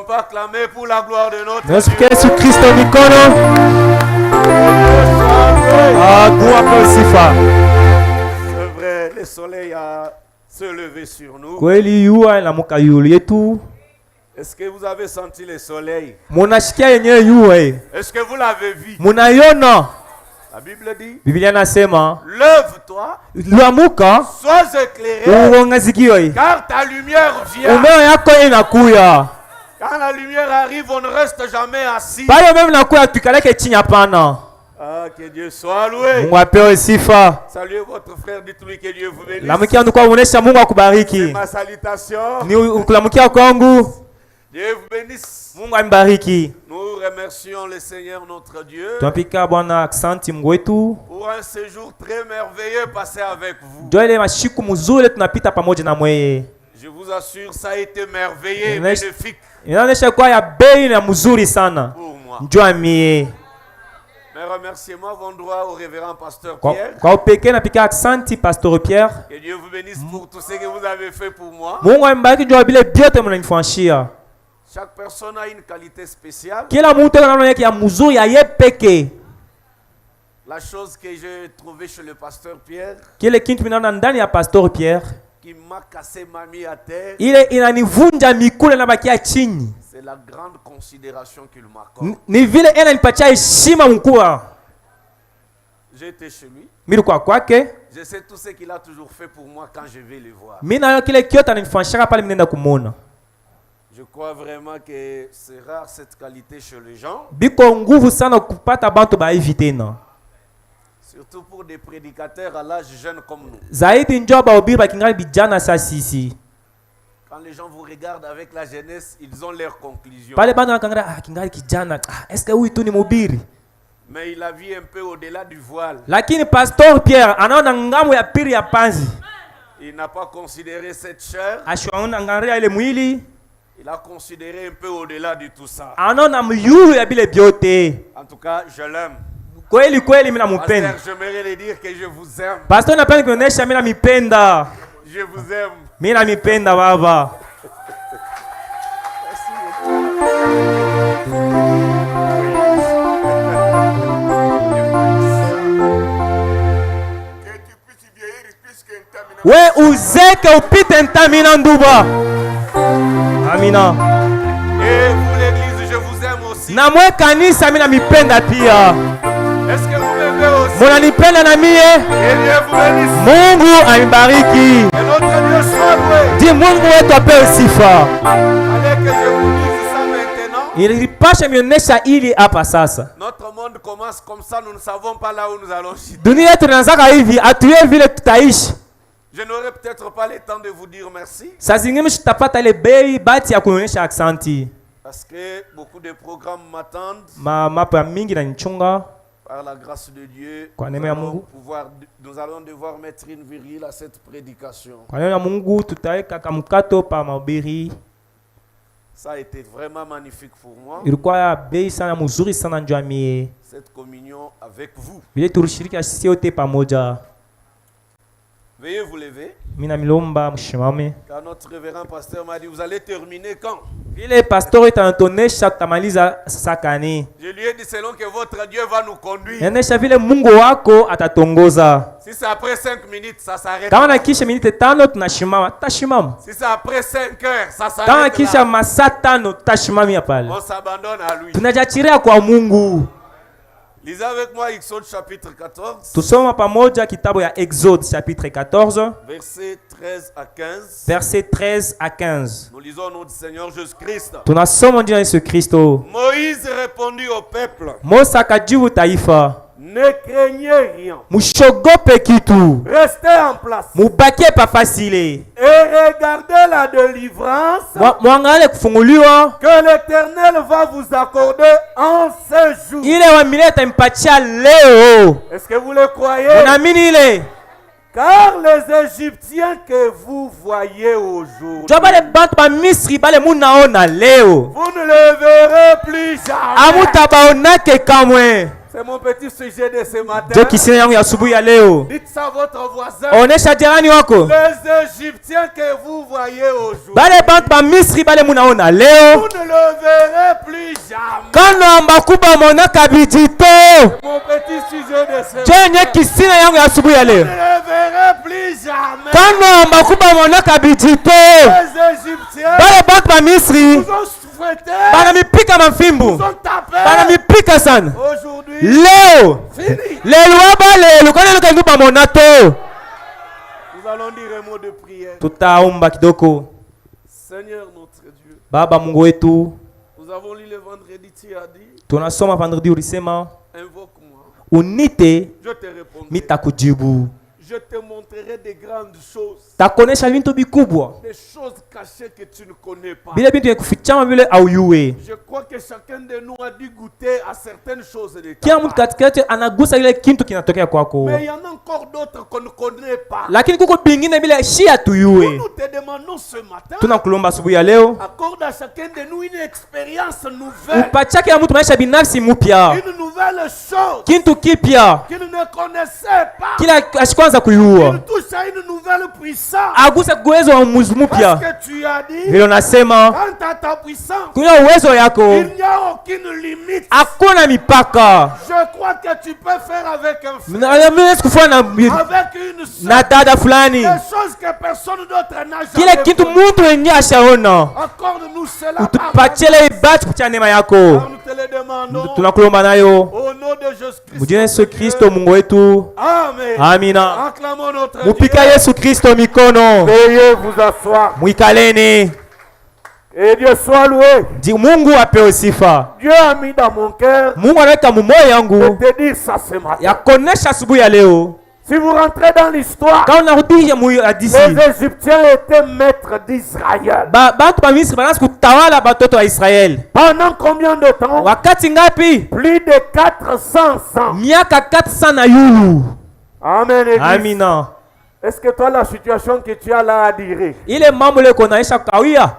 qu'on peut acclamer pour la gloire de notre Dieu. Nasikia Yesu Kristo mikono. Kuwapa sifa. C'est vrai, le soleil a se levé sur nous. Kweli yua inamuka yulu yetu. Est-ce que vous avez senti le soleil? Munasikia yenyewe yua. Est-ce que vous l'avez vu? Munaiona. La Bible dit, Biblia nasema, lève-toi, luamuka, sois éclairé, uongezikio. car ta lumière vient. Umeo yako inakuya. Quand la lumière arrive, on ne reste jamais assis. Pale même nakuya tukaleke chini hapana. Ah, que Dieu soit loué. Mungu apewe sifa. Saluez votre frère, dites-lui que Dieu vous bénisse. Lamukia nduko uonesha Mungu akubariki. C'est ma salutation. Ni ukulamukia kwangu. Dieu vous bénisse. Mungu ambariki. Nous remercions le Seigneur notre Dieu Tunapika Bwana asante Mungu wetu. pour un séjour très merveilleux passé avec vous. Ndio mashiku mzuri tunapita pamoja na mweye. Je vous assure, ça a été merveilleux, Merci. magnifique Inaonyesha kwa ya bei na mzuri sana. pour moi. Njoo mie. Mes remerciements vont droit au révérend pasteur Kwa Pierre. upekee napika asante Pastor Pierre. Que Dieu vous bénisse pour tout ce que vous avez fait pour moi. Mungu ambariki njoo bile biote mnanifanyia. Chaque personne a une qualité spéciale. Kila mtu ana namna yake ya mzuri ya yeye pekee. La chose que j'ai trouvée chez le pasteur Pierre, Kile kitu ninaona ndani ya Pastor Pierre, qui m'a cassé, m'a mis à terre, ile inanivunja mikule na bakia chini. c'est la grande considération qu'il m'accorde. Ni vile inanipatia heshima mkubwa. J'étais chez lui. Mimi kwa kwake, Je sais tout ce qu'il a toujours fait pour moi quand je vais le voir. mimi na kile kiote ananifanyia pale mimi nenda kumuona. Je crois vraiment que c'est rare cette qualité chez les gens, Biko nguvu sana kupata bantu ba hivi tena. surtout pour des prédicateurs à l'âge jeune comme nous. Zaidi njoo ba ubiri bakingali bijana sasa sisi. Quand les gens vous regardent avec la jeunesse, ils ont leurs conclusions. Pale bana kangara kingali kijana. Est-ce que huyu tu ni mhubiri? Mais il a vu un peu au-delà du voile. Lakini Pastor Pierre anaona ngambo ya pili ya panzi. Il n'a pas considéré cette chair. Ashwaona ngangaria ile mwili. Il a considéré un peu au-delà de tout ça. Anaona myulu ya bile biote. En tout cas, je l'aime. Kweli kweli mimi nampenda. Pasteur, j'aimerais le dire que je vous aime. Pastor napenda kuonesha mimi namipenda. Je vous aime. Mimi namipenda baba. We uzeke upite ntamina nduba. Amina. Et vous l'église, je vous aime aussi. Na mwe kanisa mimi namipenda pia. Est-ce que vous m'aimez aussi? Munanipenda na mie. Et Dieu vous bénisse. Mungu amibariki. Et notre Dieu soit loué. Di Mungu wetu apewe sifa. Allez que je vous dise ça maintenant. Ilipasha mionesha ili hapa sasa. Notre monde commence comme ça, nous ne savons pas là où nous allons chuter. Dunia yetu inaanzaka hivi, atuye vile tutaishi. Je n'aurai peut-être pas le temps de vous dire merci. Saa zingine tutapata ile bei bati ya kuonyesha aksanti. Parce que beaucoup de programmes m'attendent. Mambo ya mingi na nichunga. Par la grâce de Dieu, Kwa neema ya Mungu. nous allons devoir mettre une virgule à cette prédication. Kwa neema ya Mungu tutaweka kamkato pa mahubiri. Ça a été vraiment magnifique pour moi, Ilikuwa ya bei sana mzuri sana njoo mie. cette communion avec vous. Vile tulishiriki sisi wote pamoja. Veuillez vous lever, Mimi na milomba mshimame. car notre révérend pasteur m'a dit, vous allez terminer quand? Vile pastor itanotonesha tutamaliza sakani. Je lui ai dit, selon que votre Dieu va nous conduire. Yaonesha vile Mungu wako atatongoza. Si c'est après 5 minutes, ça s'arrête. Kama na kisha minute 5 tunashimama, tutashimama. Si c'est après 5 heures, ça Kama na s'arrête kisha là. masaa 5 tutashimamia pale. On s'abandonne à lui. Tunajachiria kwa Mungu. Lisez avec moi Exode chapitre 14, Tusoma pamoja kitabu ya Exode chapitre 14, versets 13 à 15. verset 13 à 15. Nous lisons au nom du Seigneur Jésus-Christ. Tunasoma jina Yesu Kristo. Moïse répondit au peuple, Musa akajibu taifa, ne craignez rien. mushogope kitu, Restez en place mubakie pafasile, et regardez la délivrance mwangalie kufunguliwa que l'Éternel va vous accorder en ce jour. ile wamileta mpatia leo. Est-ce que vous le croyez? Unaamini ile? Car les Égyptiens que vous voyez aujourd'hui, Jua bale bantu ba Misri bale munaona leo, vous ne les verrez plus jamais. amutabaonake kamwe. C'est mon petit sujet de ce matin. Ndio kisina yangu ya asubuhi ya leo. Dites ça à votre voisin. Onesha jirani wako. Les Égyptiens que vous voyez aujourd'hui, Bale bantu ba Misri bale munaona leo. vous ne le verrez plus jamais. Kana mbakuba mona kabijito. Mon petit sujet de ce Jenye matin. kisina yangu ya asubuhi ya Vous leo. ne le verrez plus jamais. Kana mbakuba mona kabijito. Les Égyptiens Bale bantu ba Misri vous ont souhaité, bana mipika mafimbu. vous ont tapé. Bana mipika sana. Aujourd'hui, Leo. fini. Lelo bale kana nuka ndupa monato. Nous allons dire un mot de prière. Tutaomba kidoko. Seigneur notre Dieu, Baba Mungu wetu, nous avons lu le vendredi, tu as dit, tunasoma vendredi ulisema invoque-moi. unite Je te répondrai. mitakujibu. Je te montrerai des grandes choses. Takonesha vintu vikubwa. Des choses cachées que tu ne connais pas. Vile vintu vya kufichama vile auyue. Je crois que chacun de nous a dû goûter à certaines choses de Kila ta mtu part. katikati anagusa ile kintu kinatokea kwako. Mais il y en a encore d'autres qu'on ne connaît pas. Lakini kuko bingine bila shi Nous atuyue. te demandons ce matin, Tunakulomba asubuhi ya leo. accorde à chacun de nous une expérience nouvelle. Upatia kila mtu maisha binafsi mupya. Une nouvelle chose Kintu kipya. qu'il ne connaissait pas. Kila ashikwanza kuyua. Il touche à une nouvelle puissance. Aguse uwezo wa muzi mupya. Parce que tu as dit, Vile unasema quant à ta puissance, kuna uwezo yako. il n'y a aucune limite. Hakuna mipaka. Je crois que tu peux faire avec un frère, Mimi sikufanya na avec une soeur, na dada fulani. des choses que personne d'autre n'a Kile jamais kitu connues. mtu wenye ashaona. Accorde-nous cela. Utupatie ile ibada kupitia neema yako. Pardon. Nous te le demandons. Tunakulomba nayo. Au nom de Jésus-Christ. Mujina Yesu Kristo Mungu wetu. Amen. Amina. Acclamons notre Mupika Dieu. Yesu Kristo mikono. Veuillez vous asseoir. Mwikaleni. Et Dieu soit loué. Mungu apewe sifa. Dieu a mis dans mon cœur Mungu anaweka mumoyo de yangu te dire ça ce matin. ya kuonesha asubuhi ya leo. Si vous rentrez dans l'histoire, Kama unarudia mu hadithi. les Égyptiens étaient maîtres d'Israël. Bantu ba Misri banaanza kutawala batoto wa Israeli. Pendant combien de temps? Wakati ngapi? Plus de 400 ans. Miaka 400 na yulu. Amen. Église. Amina. Est-ce que toi, la situation que tu as là a duré? Ile mambo ile uko nayo isha kukawia.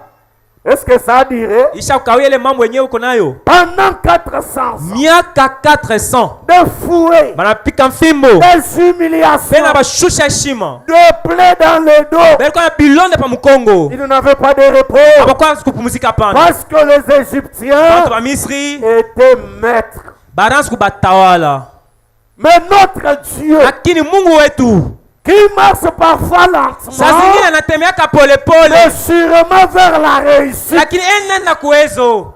Est-ce que ça a duré? Isha kukawia ile mambo yenyewe uko nayo. Pendant 400 ans. Miaka 400. De fouets, Banapika mfimbo. des humiliations, Bena bashusha heshima. de plaies dans le dos. Belikuwa na bilonde pa mkongo. Ils n'avaient pas de repos. Abakuwa kupumzika pana. Parce que les Égyptiens Bantu ba Misri étaient maîtres. banaanza kubatawala. Mais notre Dieu, Lakini Mungu wetu qui marche parfois saa lentement, zingine anatembeaka polepole, mais sûrement vers la réussite, lakini enenda kuwezo.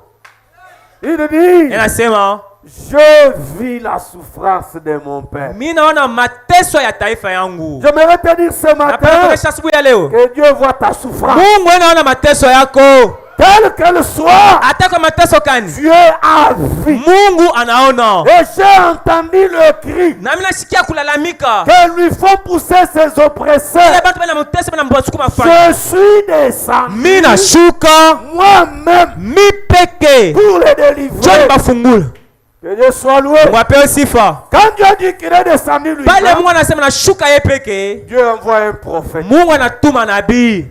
il dit, Anasema je vis la souffrance de mon père. mimi naona mateso ya taifa yangu. J'aimerais te dire ce Napenda matin kuonesha asubuhi ya leo. que Dieu voit ta souffrance. Mungu anaona mateso yako. Quelle qu'elle soit, Hata kwa mateso kani. Dieu a vu. Mungu anaona. Et j'ai entendu le cri Na mimi nasikia kulalamika. que lui font pousser ses Ile oppresseurs. bantu bana mutesa bana mbasukuma fanya. Je suis descendu Mimi nashuka moi-même mi peke. pour les John délivrer. bafungula. Que Dieu soit loué. Mungu apewe sifa. Quand Dieu dit qu'il est descendu Pale lui-même, Mungu anasema nashuka yeye peke. Dieu envoie un prophète. Mungu anatuma nabii.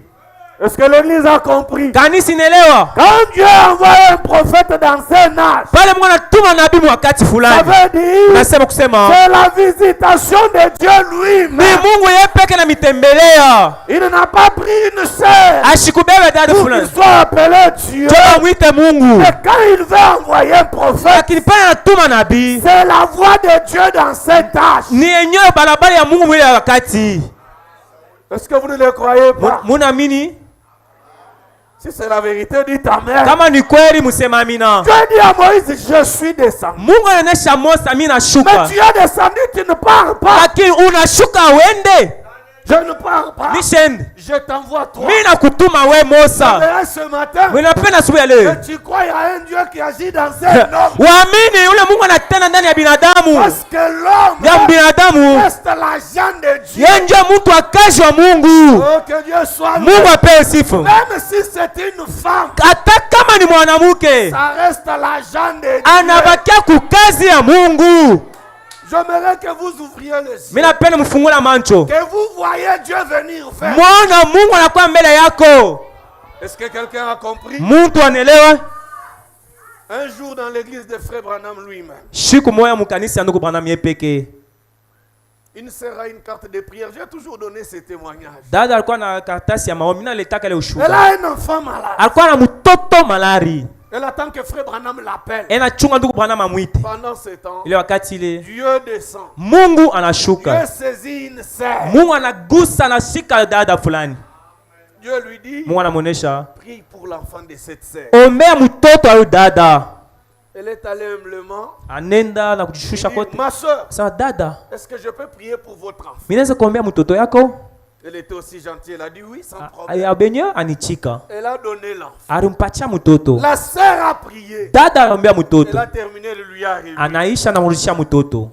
Est-ce que l'Église a compris? Kanisa inaelewa? Quand Dieu envoie un prophète dans un âge, Pale Mungu anatuma nabii wakati ça fulani. veut dire Nasema kusema c'est la visitation de Dieu ni lui-même. Mungu yeye peke na mitembelea. Il n'a pas pris une sœur Ashikubebe dada pour fulani. qu'il soit appelé Dieu. Toa mwite Mungu. Mais quand il veut envoyer un prophète, Lakini pale anatuma nabii c'est la voix de Dieu dans cet âge. ni yenyewe barabara ya Mungu ile wakati. Est-ce que vous ne le croyez pas? Munaamini? Si c'est la vérité, dites Amen. Kama ni kweli musema amina. Dieu dit à Moïse, je suis descendu. Mungu anaonyesha Mose mimi nashuka. Mais tu es descendu, tu ne pars pas. Lakini unashuka uende. Je ne pars pas. Mission. Je t'envoie toi. Mimi nakutuma we Je Musa. verrai ce matin. Mimi napenda asubuhi ya leo. Que tu crois à un Dieu qui agit dans un homme. Waamini yule Mungu anatenda ndani ya binadamu. Parce que l'homme Ya binadamu. reste l'agent de Dieu. Yeye ndiye mtu wa kazi wa Mungu. Oh, que Dieu soit loué. Mungu apewe sifa. Même si c'est une femme, Hata kama ni mwanamke ça reste l'agent de Dieu. anabakia kukazi ya Mungu. J'aimerais que vous ouvriez les yeux. Mimi napenda mfungula macho. Que vous voyez Dieu venir faire. Mwana Mungu anakuwa mbele yako. Est-ce que quelqu'un a compris? Mtu anaelewa? Un jour dans l'église de Frère Branham lui-même, Siku moya mukanisa ya ndugu Branham yeye peke. une sœur a une carte de prière. J'ai toujours donné ce témoignage. Dada alikuwa na karatasi ya maombi na letaka ile Elle ushuhuda. a un enfant malade. Alikuwa na mtoto malari. Elle attend que Frère Branham l'appelle. Ena chunga ndugu Branham amwite. Pendant ce temps, Ile wakati ile Dieu descend. Mungu Dieu anashuka. saisit une sœur. Mungu anagusa anashika dada fulani. Dieu lui dit, Mungu anamuonesha, prie pour l'enfant de cette sœur. ombea mtoto wa dada. Elle est allée humblement. Anenda na kujishusha Dit, kote. ma soeur, Sasa dada, est-ce que je peux prier pour votre enfant? mimi naweza kuombea mtoto yako? Elle était aussi gentille. Elle a dit oui, sans problème. Abenye anichika. Elle a donné l'enfant. Alimpatia mtoto. La sœur a prié. Dada anaombea Elle mtoto. a terminé, elle lui a arrivé. Anaisha na mrudishia mtoto.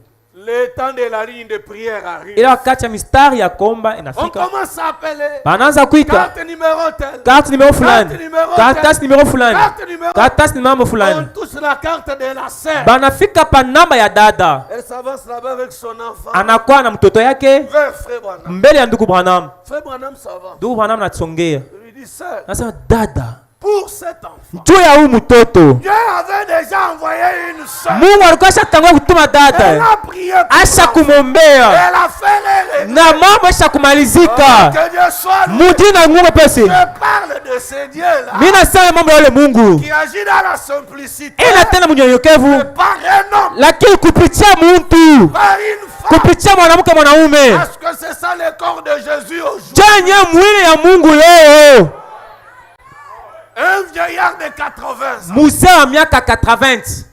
Le temps de la ligne de prière arrive. Ile wakati ya mistari ya komba On inafika. commence à appeler. Banaanza kuita Carte numéro tel. carte numero fulani. Carte numéro Karatasi numero fulani. Carte numéro. Karatasi numero On fulani. touche la carte de la sœur. Banafika pa namba ya dada. Elle s'avance là-bas avec son enfant. Anakuwa na mtoto yake Vers Frère Branham. mbele ya ndugu Branham. Frère Branham s'avance. Ndugu Branham anasongea. Il lui dit, sœur, Anasema dada, pour cet enfant, juu ya huyu mtoto Dieu avait déjà envoyé une sœur. Mungu alikuwa ashatangua kutuma Elle dada. a prié pour Asha l'enfant. kumwombea. Elle a fait les Na mambo asha kumalizika. Que Dieu soit loué. Mujina Mungu pesi. Je parle de ce Dieu-là Mimi nasema mambo ya yule Mungu. qui agit dans la simplicité. Ila tena mnyenyekevu. Par un homme, Lakini kupitia mtu. par une femme. Kupitia mwanamke mwanaume. Parce que c'est ça le corps de Jésus aujourd'hui. Chenye mwili ya Mungu leo. Un vieillard de 80 ans. Mzee wa miaka 80.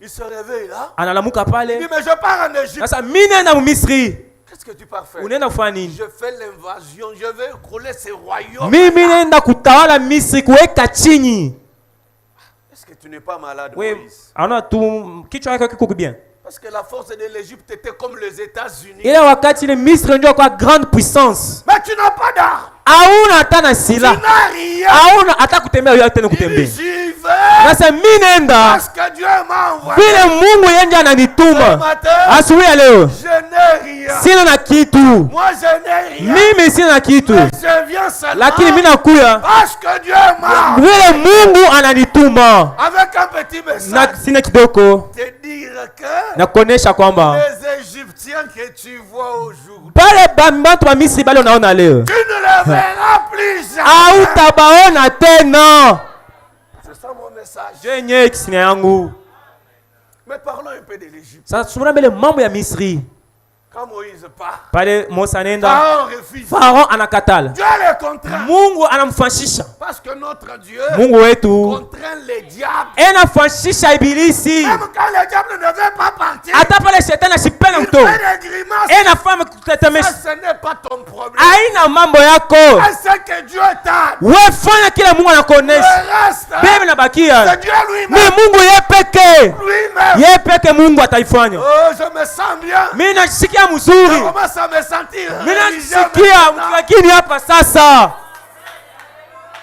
Il se réveille là. Analamuka Il dit, pale. mais je pars en Égypte. Sasa mimi naenda Misri. Qu'est-ce que tu pars faire? Unaenda kufanya nini? Je fais l'invasion. Je vais écrouler ces royaumes. Mimi naenda kutawala Misri, kuweka chini. Est-ce que tu n'es pas malade, Oui, Moïse? anaona tu kichwa yako kiko bien. Parce que la force de l'Égypte était comme les États-Unis. Ile wakati ile Misri ndio kwa grande puissance. Mais tu n'as pas d'armes. Hauna hata na Tu sila. n'as rien. Hauna hata kutembea yote tena Il dit, kutembea. j'y vais. Sasa mimi naenda Parce que Dieu m'a envoyé. vile Mungu yeye Ce ananituma. matin, Asubuhi ya leo je n'ai rien. sina na kitu. Moi, je n'ai rien. Mimi sina na kitu. Mais je viens seulement Lakini mimi nakuya parce que Dieu m'a vile Mungu ananituma. avec un petit message. Na sina kidogo Te dire que na kuonesha kwamba les Égyptiens que tu vois aujourd'hui, pale bantu wa Misri bale unaona leo tu ne les verras plus jamais. hautabaona tena. C'est ça mon message. Jenye kisina yangu. Mais parlons un peu de l'Égypte. Sasa tumuna mbele mambo ya Misri. Quand Moïse part, Pale Musa anaenda, Pharaon refuse. Farao anakatala. Dieu les contraint. Mungu anamfashisha. Parce que notre Dieu Mungu wetu contraint les diables. anafashisha ibilisi. Même quand les diables ne veulent pas partir, Hata pale shetani asipenda il mto. fait des grimaces. Anafanya kutetemesha. Ça, ce n'est pas ton problème. Haina mambo yako. C'est ce que Dieu t'a dit. Wewe fanya kila Mungu anakuonesha. Le reste, Bebe na bakia. c'est Dieu Ni lui-même. Mungu yeye peke. Lui-même. Yeye peke Mungu ataifanya. Oh, je me sens bien. Mimi nasikia Je mzuri. commence à me sentir Mimi religieux nasikia maintenant. lakini hapa sasa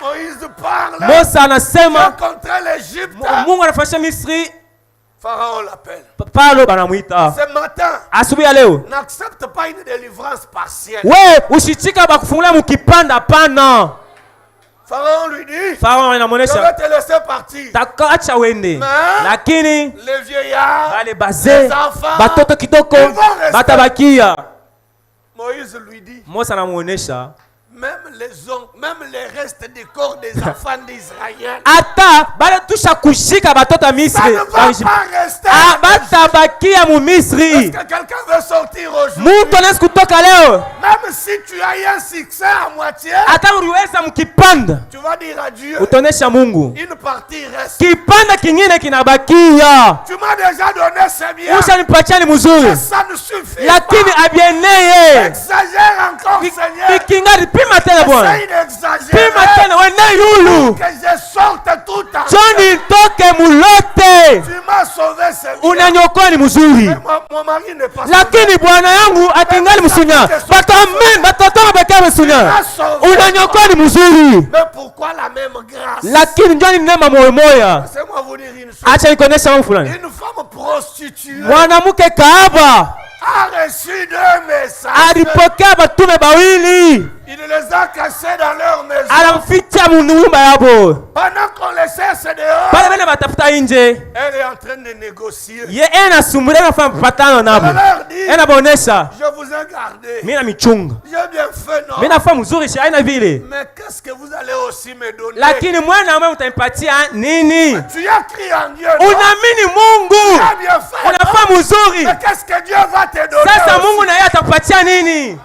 Moïse parle. Musa Dieu anasema contraint l'Égypte. Mungu anafasha Misri. Pharaon l'appelle. Palo banamuita. Ce matin, Asubuhi ya leo n'accepte pas une délivrance partielle. we usichika bakufungulia mukipanda hapana. Pharaon lui dit, Farao je anamuonesha vais te laisser partir. takaacha wende, Mais lakini les vieillards, wale les bazee enfants, batoto kitoko ils vont rester. batabakia. Moïse lui dit, Musa anamuonesha même les ongles, même les restes du corps des enfants d'Israël, hata bale tusha kushika batoto ya ça Misri ne va pas rester. batabakia mu Est-ce Misri. que quelqu'un veut sortir aujourd'hui? Mtu anaweza kutoka leo Même si tu as eu un succès à moitié, hata uliweza mkipanda, tu vas dire à Dieu, utaonesha Mungu une partie reste. kipanda kingine kinabakia. Tu m'as déjà donné ce bien. Ushanipatia ni mzuri, Ça ne suffit lakini pas. abieneye Exagère encore, Seigneur. vikingari. Pima tena Bwana, Essaye pima d'exagérer. tena wene yulu Que je sorte tout à joni toke mulote. Tu m'as sauvé, Seigneur. Unanyokoa ni mzuri, Mon mari n'est pas lakini bwana yangu atingali msunya. Batoto beke msunya. Unanyokoa ni mzuri, Mais pourquoi la même grâce? lakini njoni nema moyo moya. Laissez-moi vous dire une chose. Acha nikonesha mambo fulani. Une femme prostituée Mwanamke kahaba a reçu deux messages. alipokea batume bawili. Il les a cassés dans leur maison. Anamficha munyumba yabo. Pendant qu'on les cherche dehors, Pale bana batafuta nje. elle est en train de négocier. Ye anasumulia na fanya patano nabo. Elle leur dit, Anabaonesha. je vous ai gardé. Mimi na michunga. J'ai bien fait, non? Mimi nafanya mzuri si haina vile. Mais qu'est-ce que vous allez aussi me donner? Lakini mwana ambaye mtanipatia nini? Tu as crié en Dieu, non? Unaamini Tu Mungu. as bien fait, non? Unafanya mzuri. Mais qu'est-ce que Dieu va te donner Sasa aussi? Mungu na yeye atakupatia nini?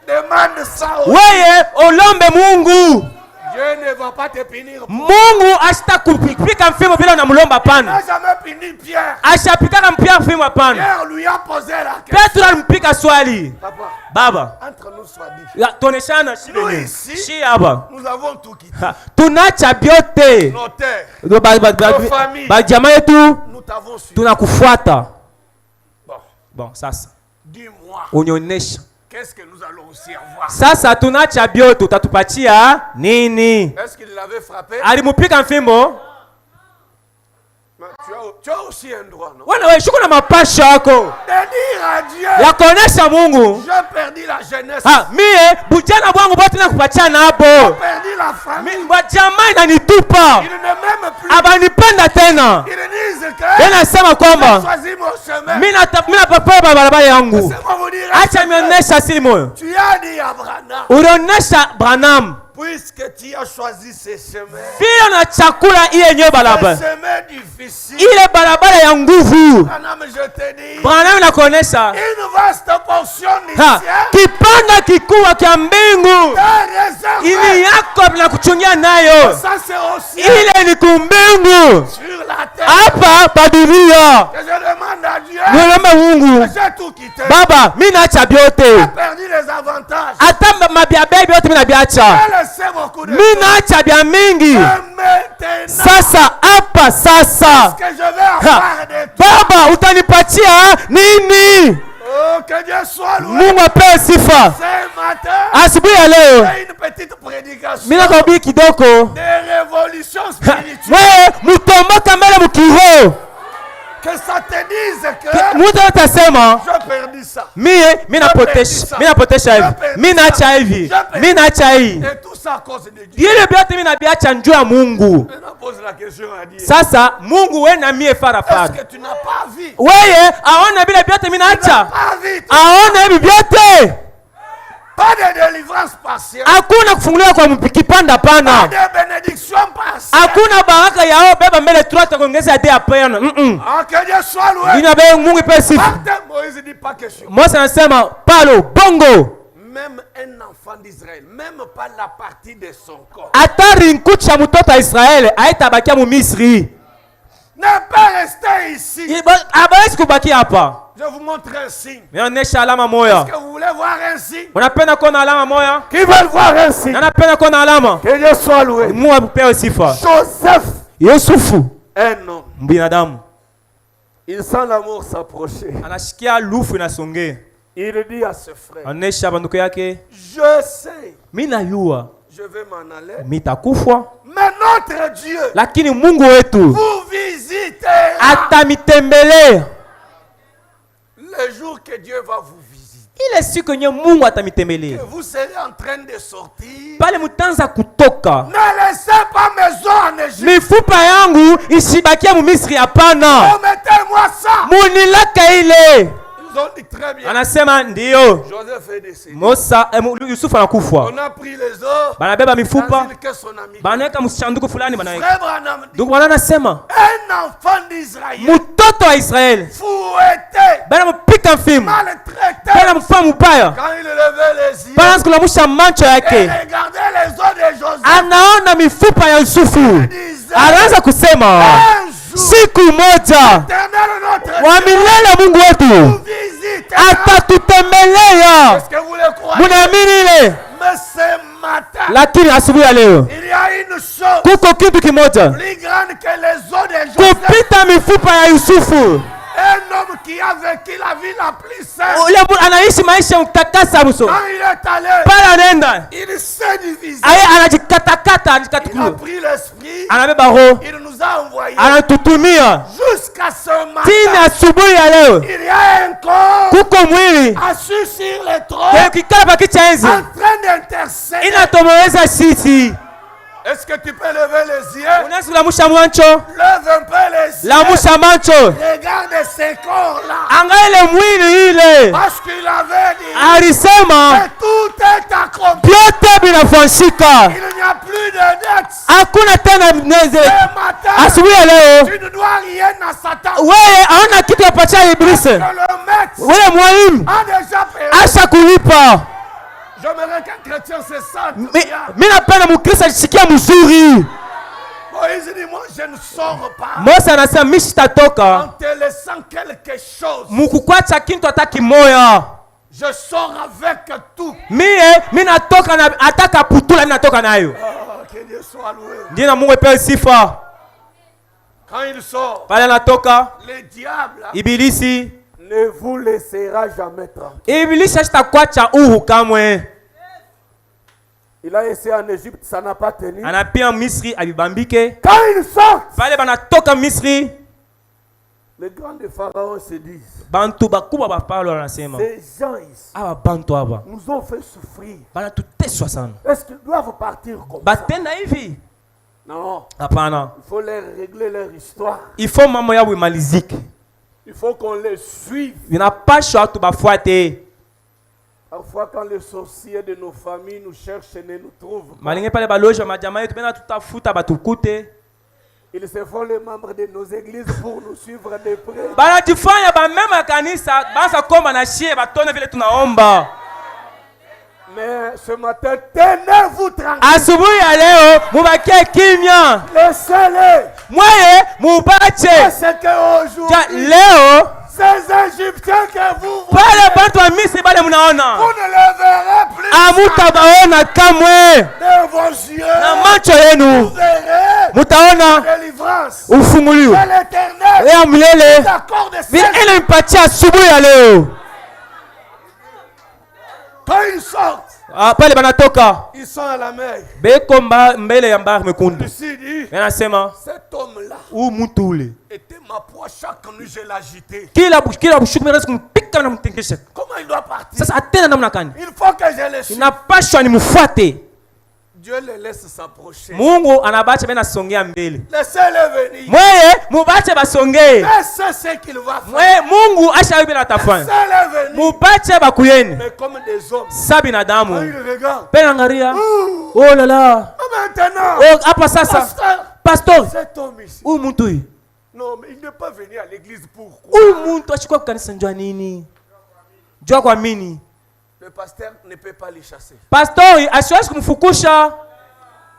Demande ça aussi. Wewe olombe Mungu. Dieu ne va pas te punir. Mungu asitakupika mfimo bila unamlomba Il n'a pana. jamais puni Pierre. Ashapika mpia mfimo pana. Pierre lui a posé la question. Petro alimpika swali. Papa, Baba, entre nous soit dit. ya toneshana Nous shida. ici, Shi hapa. nous avons tout quitté. Tunacha vyote. Nos terres, Ba jamaa yetu nous t'avons suivi. tunakufuata. Bon, Bon, sasa dis-moi, unionyesha. qu'est-ce que nous allons aussi avoir? Sasa tunacha vyote utatupatia nini? Est-ce qu'il l'avait frappé? Alimupika mfimbo. Mais tu as aussi un droit, non? Wana wewe shuko na mapasho yako. De dire à Dieu, Ya kuonesha Mungu. j'ai perdu la jeunesse. Mie bujana bwangu bote nakupatia nabo. J'ai perdu la famille. Wa jamaa inanitupa. Il ne m'aime plus. Abanipenda tena. Ils disent que Yeye anasema j'ai kwamba choisi mon chemin. mimi napapa barabara yangu. C'est moi vous dire. Acha nionyesha siri moyo. Tu as dit à Branham, Unaonyesha Branham. puisque tu as choisi ce chemin, Vile na chakula ile nyewe ce barabara. chemin difficile, Ile barabara ya nguvu. Branham, je te dis, Branham nakuonesha. une vaste portion du Ha, ciel, kipanda kikubwa kia mbingu. ta réserve. Ili yako na kuchungia nayo. Ça c'est au ciel, Ile ni kumbingu. sur la terre. Hapa pa dunia. Que je demande à Dieu, Niombe Mungu. j'ai tout quitté. Baba, mimi naacha J'ai vyote. perdu les avantages. Hata mabiabe vyote mimi nabiacha. J'ai laissé beaucoup de Mimi naacha vya mingi. Et maintenant, Sasa hapa sasa. que je vais avoir de toi. Baba, utanipatia nini? Oh, que Dieu soit loué. Mungu apewe sifa. Ce matin, Asubuhi ya leo c'est une petite prédication mimi nakwambia kidogo. de révolution spirituelle. Wewe mtomboka mbele mkiroho. Que ça te dise que Mtu atasema j'ai perdu ça. mimi napotesha hivi. Mimi naacha hivi. Mimi naacha hii. Et tout ça à cause de Dieu. Ile vyote mimi nabiacha njoo ya Mungu. Maintenant, pose la question à Dieu. Sasa Mungu wewe na mie fara Est-ce fara. que tu n'as pas vu? Wewe aona vile vyote mimi Tu n'as naacha. pas vu. Aona hivi vyote. Pas de délivrance partielle. Hakuna kufunguliwa kwa kipanda Pas pana. de bénédiction partielle. Hakuna baraka yao beba mbele tuata kuongeza hadi hapana. Ah, que Dieu soit loué. Jina bebe Mungu ipe sifa. Martin, Moïse dit pas quelque chose. Mose anasema palo bongo. Même un enfant d'Israël, même pas la partie de son corps, Atari nkucha mtoto wa Israeli aitabakia mu Misri. ne pas rester ici. Abawezi kubaki hapa. Je vous montre un signe. Nionyesha alama moya. Est-ce que vous voulez voir un signe? Unapenda kuona alama moya? Qui veut voir un signe? Na napenda kuona alama. Que Dieu soit loué. Mungu apewe sifa. Joseph, Yusufu un homme, binadamu il sent l'amour s'approcher. anashikia lufu inasongea. Il dit à ce frère, Anesha banduku yake, je sais, mimi najua je vais m'en aller, mitakufa, mais notre Dieu lakini Mungu wetu vous visitera. atamitembelea. Le jour que Dieu va vous visiter, Ile siku yenye Mungu atamitembelea, que vous serez en train de sortir, pale mtanza kutoka. ne laissez pas mes os en Égypte. Mifupa yangu isibakia mu Misri, hapana. Remettez-moi ça. Munilaka ile. Ils ont dit très bien. Anasema ndio. Joseph est décédé. Yusufu anakufa. On a pris les os Banabeba mifupa, dans une caisse, on a mis. banaweka msanduku fulani banaweka. Frère Branham dit, Ndugu bwana anasema un enfant d'Israël mtoto wa Israeli fouetté, bana mpika mfimu, maltraité, bana mfaa mbaya, quand il levait les yeux bana kulamusha macho et yake, regardait les os de Joseph, anaona mifupa ya Yusufu. il disait, Anaanza kusema un jour, siku moja éternel notre wa Dieu, milele Mungu wetu vous visitera. atatutembelea. Est-ce que vous le croyez? Munaamini ile? Mais ce matin, Lakini asubuhi ya leo il y a une chose kuko kitu kimoja plus grande que les os de Joseph. kupita mifupa ya Yusufu. Un homme qui a vécu la vie la plus simple. Ule anaishi maisha ya kutakasa buso. Quand il est allé, Pale anaenda il s'est divisé. aye anajikatakata, Il a anajikatukulu, pris l'esprit. anabeba roho, Il nous a envoyés anatutumia jusqu'à jusqu'à ce matin, tina asubuhi ya leo il y a un corps kuko mwili assis sur le trône kikala pa kiti cha enzi en train d'intercéder. inatomoweza sisi. Est-ce que tu peux lever les yeux? Unaweza kulamusha mwancho, Lève un peu les yeux. lamusha macho, Regarde ces corps-là. angalia ile mwili ile. Parce qu'il avait dit Alisema que tout est accompli. vyote vinafanyika, Il n'y a plus de dettes. hakuna tena neze. Ce matin, Asubuhi ya leo tu ne dois rien à Satan. wewe hauna kitu ya pacha Ibilisi. Que le maître Wewe mwalimu a déjà payé. asha kulipa. J'aimerais qu'un chrétien se sente Mi- bien. Mimi napenda Mkristo ajisikia mzuri. Moïse dit, moi je ne sors pas Mose anasema mimi sitatoka en te laissant quelque chose. mukukwacha kintu hata kimoya. Je sors avec tout. Mimi natoka na ataka putula, mimi natoka nayo. Oh, que Dieu soit loué. Ndiye na Mungu apewe sifa. Quand il sort, Pale anatoka le diable Ibilisi, ne vous laissera jamais tranquille. Ibilisi asitakwacha uhuru kamwe. Il a essayé en Égypte, ça n'a pas tenu. Anapia Misri abibambike. Quand ils sortent, Pale banatoka Misri, les grands de Pharaon se disent, bantu bakubwa ba Paulo anasema ces gens ici aba bantu aba nous ont fait souffrir. banatuteswa sana. Est-ce qu'ils doivent partir comme ça? Batenda hivi? Non. Hapana. Il faut leur régler leur histoire. Il faut mambo yao imalizike. Il faut qu'on les suive. Inapashwa watu bafuate. Parfois, quand les sorciers de nos familles nous cherchent et ne nous trouvent pas, Malinge pale baloja majamaa yetu bena tutafuta batukute. ils se font les membres de nos églises pour nous suivre de près. Banajifanya ba mema kanisa basa komba na shie batone vile tunaomba. Mais ce matin, tenez-vous tranquille. Asubuhi ya leo mubakie kimya. Laissez-les. Mweye mubache. Parce qu'aujourd'hui, Leo ces Égyptiens que vous voyez, pale bantu wa Misri bale vous munaona ne les verrez plus. amuta baona kamwe De vos yeux, na macho yenu vous verrez mutaona délivrance. ufunguliwa De l'Éternel, ya milele d'accord de vile cette. ile mpatia asubuhi ya leo. Quand ils sortent, Pale banatoka ils sont à la mer. beko mbele ya mbari mekundu. Ici dit, Anasema cet homme-là u mtu ule était ma proie, chaque nuit je l'agitais. kila bushuku mimi kumpika na mtengesha. Comment il doit partir? Sasa atena namna gani? Il faut que je le suive. Inapashwa nimfuate. Dieu les laisse s'approcher. Mungu anabacha bena songea mbele. Laissez-le venir. Mweye mubache basongee. Laissez ce qu'il va faire. Mweye Mungu asha bena atafanya. Laissez-le venir. Mubache bakuyeni. Mais comme des hommes. Sa Quand binadamu. il regarde. Pena ngaria. Ouh, Oh la la. maintenant, Oh hapa sasa. pasteur, Pastor, cet homme ici. huyu mtu huyu. Non, mais il n'est pas venu à l'église pourquoi? Huyu mtu achukua kanisa njua nini? Njua kwa mini. Le pasteur ne peut pas les chasser. Pastor asiwezi kumfukusha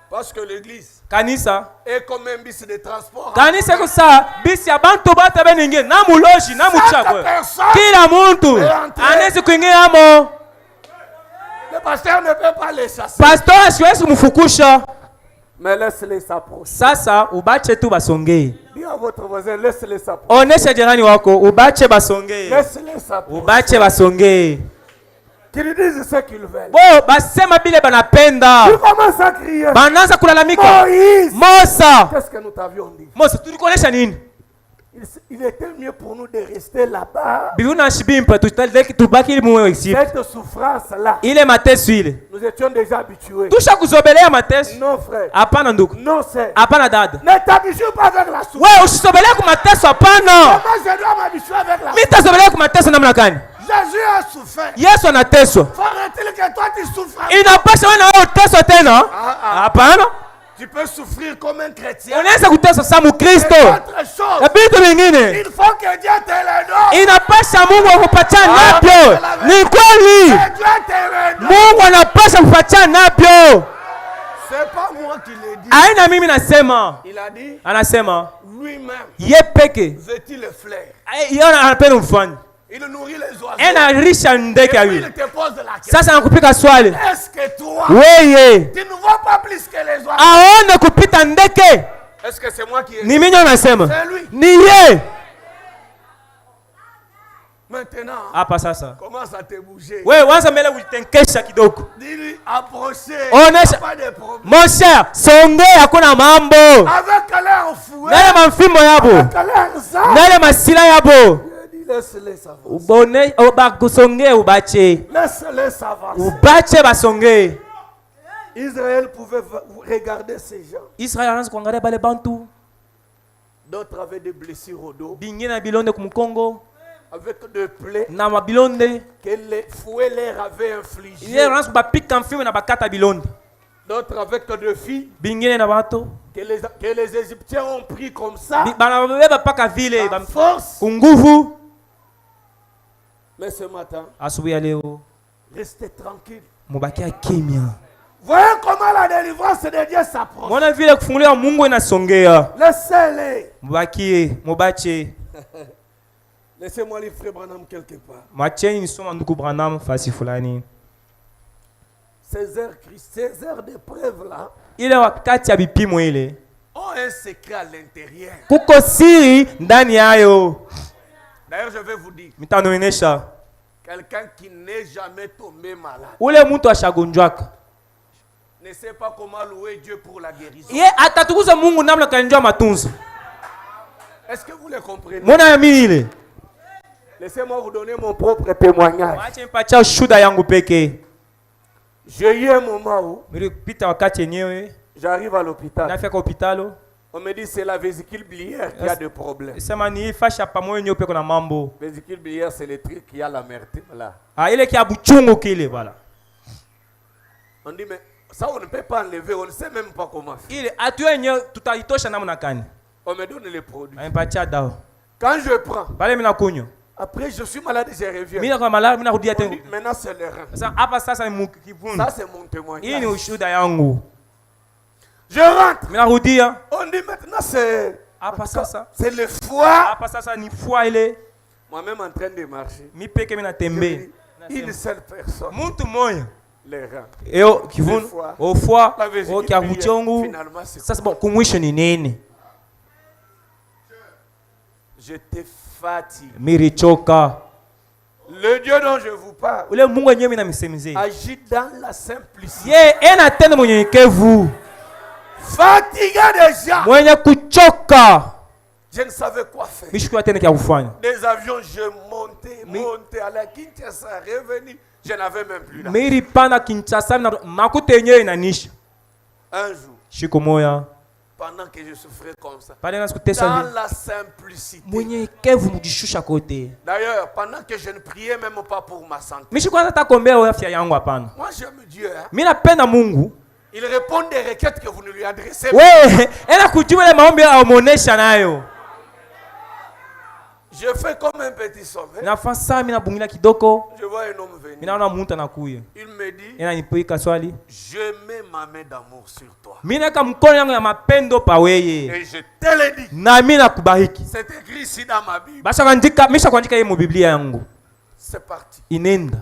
Parce que l'église kanisa. est comme un bus de transport. Kanisa iko saa bisi ya bantu bata beninge na muloji na muchakwe. Kila muntu anaweza kuingia amo. Le pasteur ne peut pas les chasser. Pastor asiwezi kumfukusha. Mais laisse-les s'approcher. Sasa ubache tu basongee. Dis à votre voisin, laisse-les s'approcher. Onesha jirani wako ubache basongee. Laisse-les s'approcher. Ubache basongee. Qu'ils disent ce qu'ils veulent. Bo basema bile banapenda. Tu commences à crier. Banaanza kulalamika. Moïse! Mosa. Qu'est-ce que nous t'avions dit? Mosa tulikuonesha nini? Il était mieux pour nous de rester là-bas. Bibuna shibimpa tubaki ili muwe ici. Cette souffrance-là, Ile mateso ile. nous étions déjà habitués. Tusha kuzobelea mateso. Non, frère. Hapana ndugu. Non, c'est. Hapana dada. Ne t'habitue pas avec la souffrance. Wewe usisobelee ku mateso hapana. Comment je dois m'habituer avec la Mimi tasobelee ku mateso namna gani? Jésus a souffert. Yesu anateswa. Faudrait-il que toi tu souffres? Inapasha wewe na wewe uteswe tena? Hapana. Tu peux souffrir comme un chrétien. Unaweza kuteswa sa Mkristo. Autre chose. Na vitu vingine. Il faut que Dieu te le donne. Inapasha Mungu akupatia navyo. Ni kweli. Que Dieu te le donne. Mungu anapasha kupatia navyo. C'est pas moi qui l'ai dit. Aina mimi nasema. Il a dit Anasema lui-même. ye peke. Veut-il le flair? Yeye anapenda mfano. Il nourrit les oiseaux. Anarisha ndege Et puis huyu. il te pose la question. Sasa nakupika swali. Est-ce que toi, Weye. tu ne vois pas plus que les oiseaux? Aone kupita ndege. Est-ce que c'est moi qui ai dit? Ni mimi nasema. C'est lui. Ni ye. Maintenant, hapa sasa commence à te bouger. wewe wanza mbele ulitenkesha kidogo. Dis-lui, approchez. Onesha Pas de problème. mon cher, songe hakuna mambo. Avec l'air fouet. Nale mafimbo yabo. Avec l'air ça. Nale masila yabo. Je dis, laisse-les savoir. Ubone obakusonge ubache. Laisse-les savoir. Ubache basonge. Israël pouvait regarder ces gens. Israël anaanza kuangalia bale bantu. D'autres avaient des blessures au dos. Bingine na bilonde kumukongo. Avec des plaies Na mabilonde. que les fouets leur avaient infligées. Ile anaanza kubapika mfimbo na bakata bilonde. D'autres avec des filles Bingine na bato. que les Égyptiens ont pris comme ça. Banabeba paka vile Par force. kunguvu. Mais ce matin, Asubuhi ya leo restez tranquille. mubakia kimya. Voyez comment la délivrance de Dieu s'approche. Mwana vile kufungulia Mungu inasongea. Laissez-les. Mubache. Laissez-moi lire Frère Branham quelque part. Macheni nisoma ndugu Branham fasi fulani. Ces heures d'épreuve là Ile wakati ya bipimo ile ont un secret à l'intérieur. kuko siri ndani yayo. D'ailleurs, je vais vous dire, Mitanoenesha quelqu'un qui n'est jamais tombé malade ule mtu ashagonjwaka ne sait pas comment louer Dieu pour la guérison. ye atatukuza Mungu namna kanjwa matunzo. Est-ce que vous le comprenez? Mwana yamini ile Laissez-moi vous donner mon propre témoignage. acha nipatia shuda yangu peke. J'ai eu un moment où Nilipita wakati yenyewe j'arrive à l'hôpital. nafika hospitalo. On me dit c'est la vésicule biliaire qui a des problèmes. Sema ni fasha pamoja nyope kuna mambo. Vésicule biliaire, c'est le truc qui a l'amertume là. Ile kia buchungu kile voilà. On dit mais ça on ne peut pas enlever, on ne sait même pas comment faire. Ile atu yenyewe tutaitosha namna gani? On me donne les produits. Anipatia dawa. Quand je prends, Pale mimi nakunywa. après je suis malade, je reviens. Mimi nakuwa malari, mimi narudia On tena. dit, maintenant c'est le rein. Sasa hapa sasa ni mkivuno. Ça c'est mon Hii témoignage. ni ushuda yangu. Je rentre. Mimi narudia. On dit maintenant c'est Hapa sasa. c'est le foie. Hapa sasa ni foie ile. Moi-même en train de marcher. Mimi peke mimi Je natembea. dis, une seule personne. Mtu mmoja. Les reins. Eo kivuno. Au foie. La vésicule Au kia biliaire. buchungu. Finalement c'est Sasa bon kumwisho ni nini? j'étais fatigué. Mirichoka. Le Dieu dont je vous parle Ule Mungu yenyewe mimi namsemezea. agit dans la simplicité. Ye ena tena mnyenyekevu. Fatigué déjà. Mwenye kuchoka. Je ne savais quoi faire. Mishukua tena kia kufanya. Des avions, je montais à la Kinshasa, revenu. Je n'avais même plus là. Miri pana Kinshasa na makuta yenyewe inanisha. Un jour, Shiko moya. pendant que je souffrais comme ça, Pale na sikutesa dans vile. la simplicité. Mwenyekevu mjishusha kote. D'ailleurs, pendant que je ne priais même pas pour ma santé, Mishukua hata kuombea afya yangu hapana. moi j'aime Dieu. Hein? Mimi napenda Mungu. Il répond des requêtes que vous ne lui adressez pas. Wewe ena kujibu ile maombi aomonesha nayo. Je fais comme un petit sauveur. Nafasa mimi nabungila kidoko. Je vois un homme venir. Mimi naona mtu anakuya. Il me dit, Ena nipika swali. je mets ma main d'amour sur toi. Mimi naka mkono yangu ya mapendo pa weye. Et je te le dis. Na mimi nakubariki. C'est écrit ici dans ma Bible. Basha kuandika, misha kuandika hiyo Biblia yangu. C'est parti. Inenda.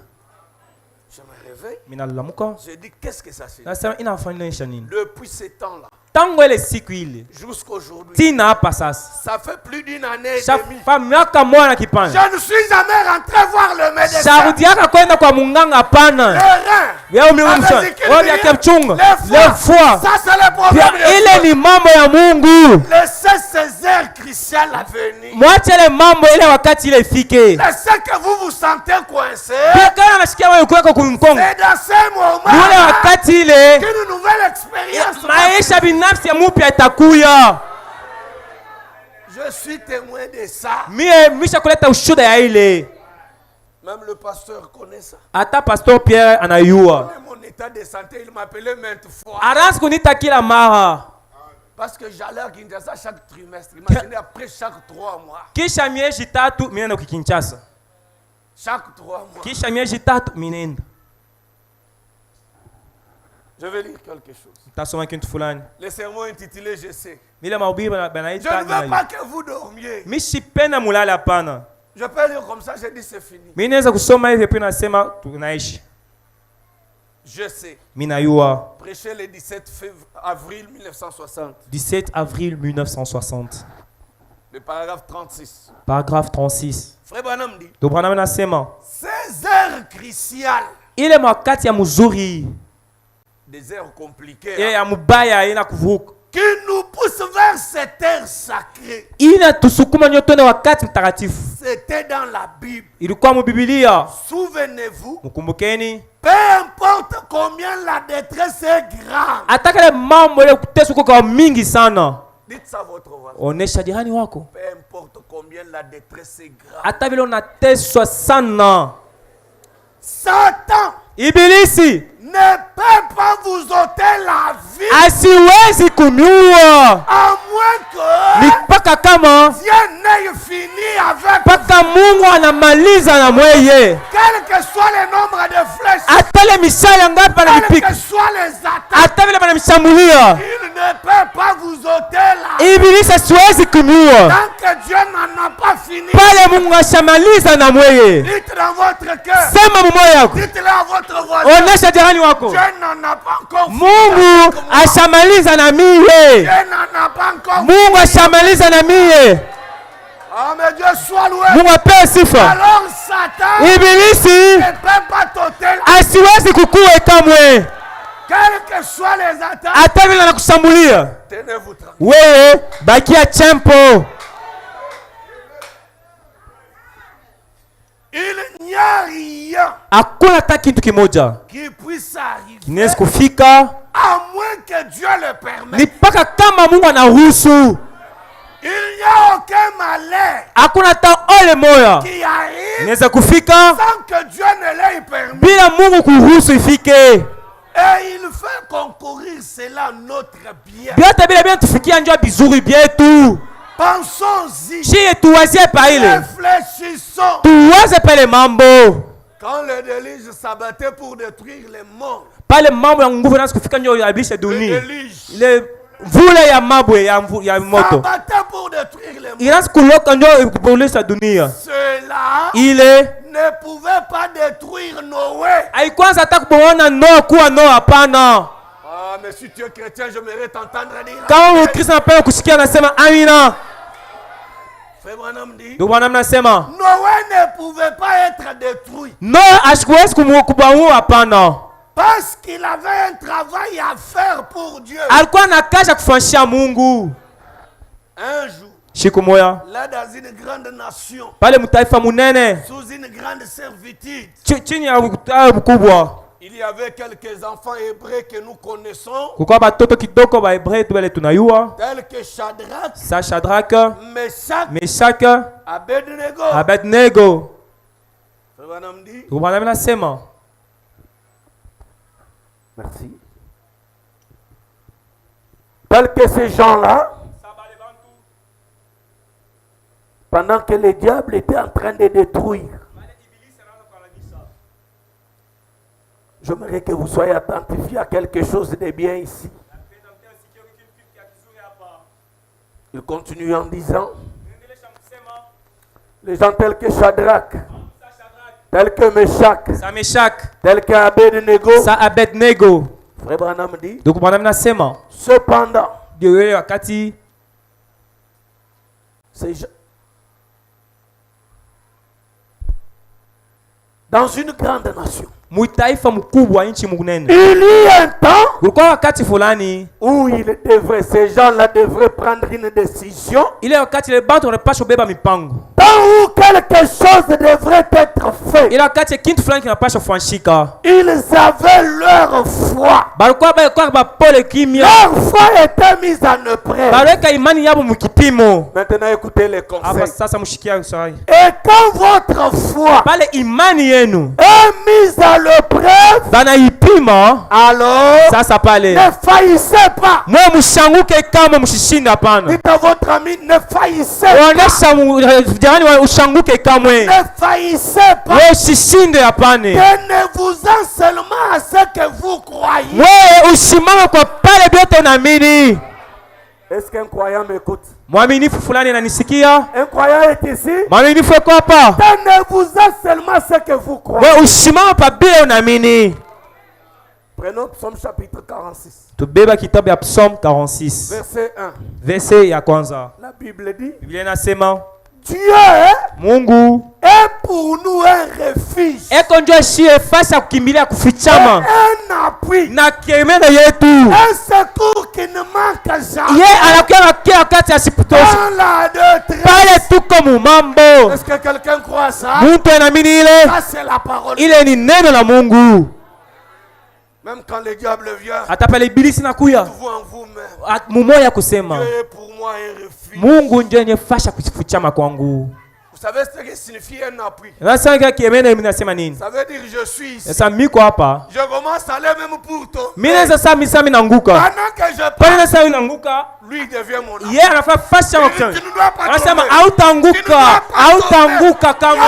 Je me réveille. Mimi nalamuka. Je dis, qu'est-ce que ça signifie? Nasema inafanyisha nini? Depuis ce temps-là, Tangu ile siku ile. jusqu'aujourd'hui, Tina hapa sasa. ça fait plus d'une année et demie. Shafa miaka moja na kipande. Je ne suis jamais rentré voir le médecin. Sharudi yaka kwenda kwa munganga Le hapana. rein, Wewe mimi la msha. vésicule Wewe biliaire, ya mchunga. le Le foie. ça c'est le problème de Ile Dieu. ni mambo ya Mungu. Laissez ces heures cruciales à venir. Mwache ile mambo ile wakati ile ifike. Laissez que vous vous sentez coincé. Kana nasikia wewe kuweka kumkongo. C'est dans ces moments Ule wakati ile qu'une nouvelle expérience. maisha binafsi ya mupya itakuya. Je suis témoin de ça. Mie misha kuleta ushuda ya ile. Même le pasteur connaît ça. Hata Pastor Pierre anayua. Même mon état de santé, il m'appelait maintes fois. Aransi kunita kila mara. Parce que j'allais à Kinshasa chaque trimestre. Imaginez après chaque 3 mois. Kisha miezi tatu minenda kukinchasa. Chaque 3 mois. Kisha miezi tatu minenda. Je vais lire quelque chose. Tasoma kintu fulani. Le sermon intitulé Je sais. Mile mahubiri Je ne banaita veux pas que vous dormiez. mishipenda mulale hapana. Je peux lire comme ça, je dis c'est fini. Mimi naweza kusoma hivi pia nasema tunaishi. Je sais. Mimi najua. Prêché le 17 avril 1960. 17 avril 1960. Le paragraphe 36. Paragraphe 36. Frère Branham dit, Ndugu Branham anasema ces heures cruciales, ile wakati ya mzuri des heures compliquées, ile ya mubaya ina kuvuka qui nous pousse vers cette heure sacrée. ina tusukuma nyoto na wakati mtakatifu. C'était dans la Bible. Ilikuwa mu Biblia. Souvenez-vous, Mkumbukeni, peu importe combien la détresse est grande. atakale mambo ile kuteswa kwa mingi sana. Dites ça à votre voisin. Onesha jirani wako. Peu importe combien la détresse est grande. Hata vile unateswa sana, Satan Ibilisi ne peut pas vous ôter la vie asiwezi kuniua à moins que ni mpaka kama Dieu n'ait fini avec mpaka Mungu anamaliza na mweye. quel que soit le nombre de flèches, Atale mishale ngapi quelles anamipika, que soient les attaques, hata vile banamshambulia, il ne peut pas vous ôter la vie Ibilisi asiwezi kuniua tant que Dieu n'en a pas fini. pale Mungu ashamaliza na mweye. Dites dans votre cœur, Sema mumoyo yako, dites-le à votre voisin, onesha jirani wako, Dieu n'en a pas encore fini Mungu avec moi. ashamaliza na mie. Dieu n'en a pas encore Mungu ashamaliza na mie. Ah, mais Dieu soit loué. Mungu apewe sifa. Alors Satan Ibilisi ne peut pas t'ôter la asiwezi kukuwe kamwe, quelles que soient les attaques. hata vile anakushambulia Tenez-vous tranquille. wewe, bakia chempo. Il n'y a rien Hakuna hata kitu kimoja qui puisse arriver kinaweza kufika à moins que Dieu le permette. ni mpaka kama Mungu anaruhusu. Il n'y a aucun malheur Hakuna hata ole moya qui arrive inaweza kufika sans que Dieu ne l'ait permis. bila Mungu kuruhusu ifike. Et il fait concourir cela notre bien. Vyote bila bila tufikia njoo bizuri byetu. Pensons-y. Shie tuwazie pa ile, Réfléchissons. tuwaze pale mambo Quand le déluge s'abattait pour détruire les morts, pale, mambo ya nguvu na kufika njoo yabisha le dunia, déluge ile vule ya mabwe ya moto s'abattait pour détruire les morts. inaanza kuloka njoo kupolisha dunia. Cela Ile ne pouvait pas détruire Noé. haikwanza hata kuona Noa kuwa Noa, hapana. Ah, mais si tu es chrétien, j'aimerais t'entendre dire. Kama Mkristo anapenda kusikia anasema amina. Frère Branham dit, Ndio Bwana anasema Noé ne pouvait pas être détruit Noa asikuwezi kumkubaua, hapana. parce qu'il avait un travail à faire pour Dieu. Alikuwa na kazi ya kufanyia Mungu. Un jour, Siku moja là dans une grande nation, pale mtaifa munene sous une grande servitude, chini ya utawala mkubwa, il y avait quelques enfants hébreux que nous connaissons, kulikuwa batoto kidogo ba Hebreu bale tunayua, tels que Shadrach, sa Shadrach, Meshach, Meshach, Abednego. Abednego. Frère Branham dit, Ndio Bwana anasema merci. Tels que ces gens-là, pendant que le diable était en train de détruire, j'aimerais que vous soyez attentifs à quelque chose de bien ici. Il continue en disant, les gens tels que Shadrach, tels que Meshach, sa Meshach, tels que Abednego, sa Abednego. Frère Branham dit, Ndio Bwana anasema cependant, ndio ile wakati ces gens, dans une grande nation, mutaifa mkubwa nchi munene, il y a un temps kulikuwa wakati fulani où ces gens-là devraient prendre une décision, ile wakati ile bantu wanapaswa kubeba mipango, tant où quelque chose devrait être fait. ile wakati kintu fulani kinapaswa kufanyika. Ils avaient leur foi. Balikuwa bapole kimya, Leur foi était mise en épreuve. baleka imani yabo mukipimo. Maintenant, écoutez les Hapa conseils. sasa mshikia sahi, Et quand votre foi pale imani yenu est mise à l'épreuve, banaipima, alors sasa pale ne faillissez pas. mwe mshanguke kama mshishinda, hapana. Dites à votre ami, ne faillissez pas. Onesha jirani ushanguke kamwe, Ne faillissez pas. wewe usishinde, hapana. Tenez-vous-en seulement à ce que vous croyez. Wewe usimame kwa pale vyote unaamini. Est-ce qu'un croyant m'écoute? Mwaminifu fulani ananisikia? Un croyant est ici. Mwaminifu yuko hapa? Tenez-vous-en seulement à ce que vous croyez. Wewe usimame pa bila unaamini. Prenons Psaume chapitre 46. Tubeba kitabu ya Psalm 46. Verset 1. Verset ya kwanza. La Bible dit, Biblia inasema Dieu Mungu est pour nous un refuge. eko ndio shie fasi ya kukimbilia kufichama Un appui. na kemendo yetu. Un secours qui ne manque jamais. Ye anakuwa kia wakati asipotoshe. Dans la détresse. Pale tuko mumambo. Est-ce que quelqu'un croit ça? Mtu anaamini ile? Ça c'est la parole. Ile ni neno la Mungu. Même quand le diable vient, Hata pale ibilisi nakuya. vous en vous-même. Mumoya kusema. Dieu est pour moi un refuge. Mungu ndio yenye fasha kufichama kwangu. Vous savez ce que signifie un appui? Nasanga kiemene mimi nasema nini? Ça veut dire je suis ici. Sasa miko hapa. Je commence à aller même pour toi. Mimi sasa mimi nanguka. Pendant que je Pale parle, sasa nanguka. lui devient mon appui. Yeye anafaa fasha Tu option. ne dois pas Anasema tomber. hautaanguka, hautaanguka kamwe.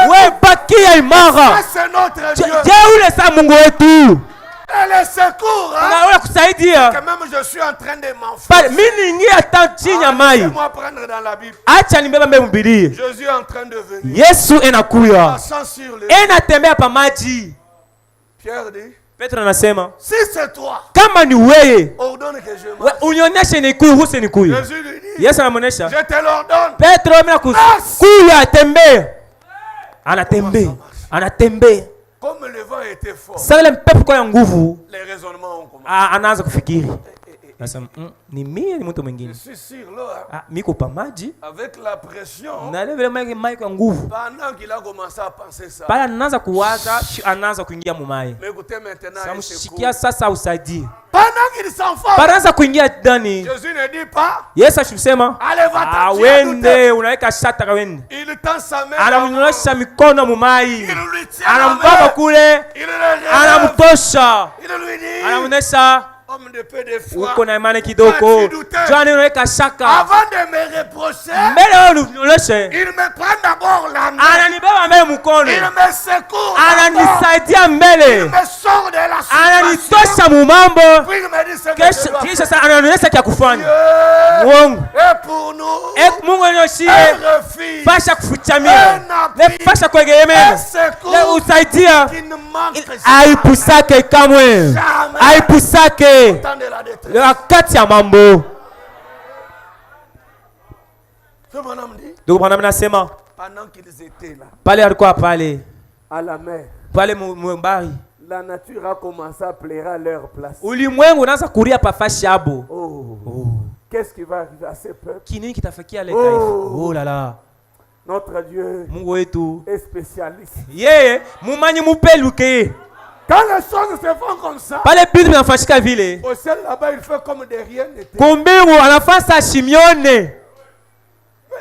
Wewe bakia imara. Ça c'est notre Dieu. Je ule sa Mungu wetu. Et le secours, hein? Na ule kusaidia. Quand même je suis en train de Pale m'enfuir. mimi ningia chini ya mai. Laissez-moi prendre dans la Bible. Acha nibeba mbele mbili. Jésus est en train de venir. Yesu enakuya. Passant sur le. Enatembea pa maji. Pierre dit, Petro anasema si c'est toi, kama ni wewe, ordonne que je marche. unionyeshe nikuruhusu nikuye. Jésus lui dit, Yesu anamuonesha. je te l'ordonne. Petro mimi nakuya atembee. Anatembea. Comme le vent était fort, Sasa ile mpepo kwa ya nguvu, les raisonnements ont commencé. anaanza kufikiri. Nasema ni mimi ni mtu Je mwingine. suis sur l'eau, hein, Miko pa maji avec la pression. na ile vile mai kwa nguvu. Pendant qu'il a commencé à penser ça. Pale anaanza kuwaza, anaanza kuingia mumai. Mais écoutez maintenant, un secours. Samshikia sasa usaidie. Pendant qu'il s'enfonce, Anaanza kuingia ndani. Jésus ne dit pas, Yesu ashusema, allez va t'en wende unaweka shata wende. Il tend sa main. Anamnyoosha mikono mumai. Il lui tient la Anambaba main. kule, Il le relève. anamtosha. Il lui dit, Anamuonesha homme de peu de foi, uko na imani kidogo. Jana unaweka shaka. avant de me reprocher, Mbele wewe unionyeshe. il me prend d'abord la main. Ananibeba mbele mkono. Il me secoue. Ananisaidia Il mbele. me sort de la situation. Ananitosha mumambo. Puis il me dit ce que je dois Kisha sasa ananionyesha kia kufanya. faire. Mungu. Et pour nous, Mungu anyoshie. un refuge, Fasha kufuchamia. Ne fasha un kuegemea. secours Ne usaidia. qui ne manque jamais. Haipusake kamwe. Haipusake. Temps de la détresse. Wakati ya mambo. Ce bonhomme dit, Ndugu Branham anasema pendant qu'ils étaient là, pale alikuwa pale. à la mer, Pale mbari. la nature a commencé à pleurer à leur place. Ulimwengu unaanza kuria pa fashi abo. Oh. Qu'est-ce qui va arriver à ces peuples? Kinini kitafikia le taifa? Oh la la. Notre Dieu Mungu wetu. est spécialiste. Yeye mumanyi mupeluke. Quand les choses se font comme ça, Pale bitu vinafanyika vile. au ciel là-bas, il fait comme de rien n'était. Kumbingu anafasa shimione.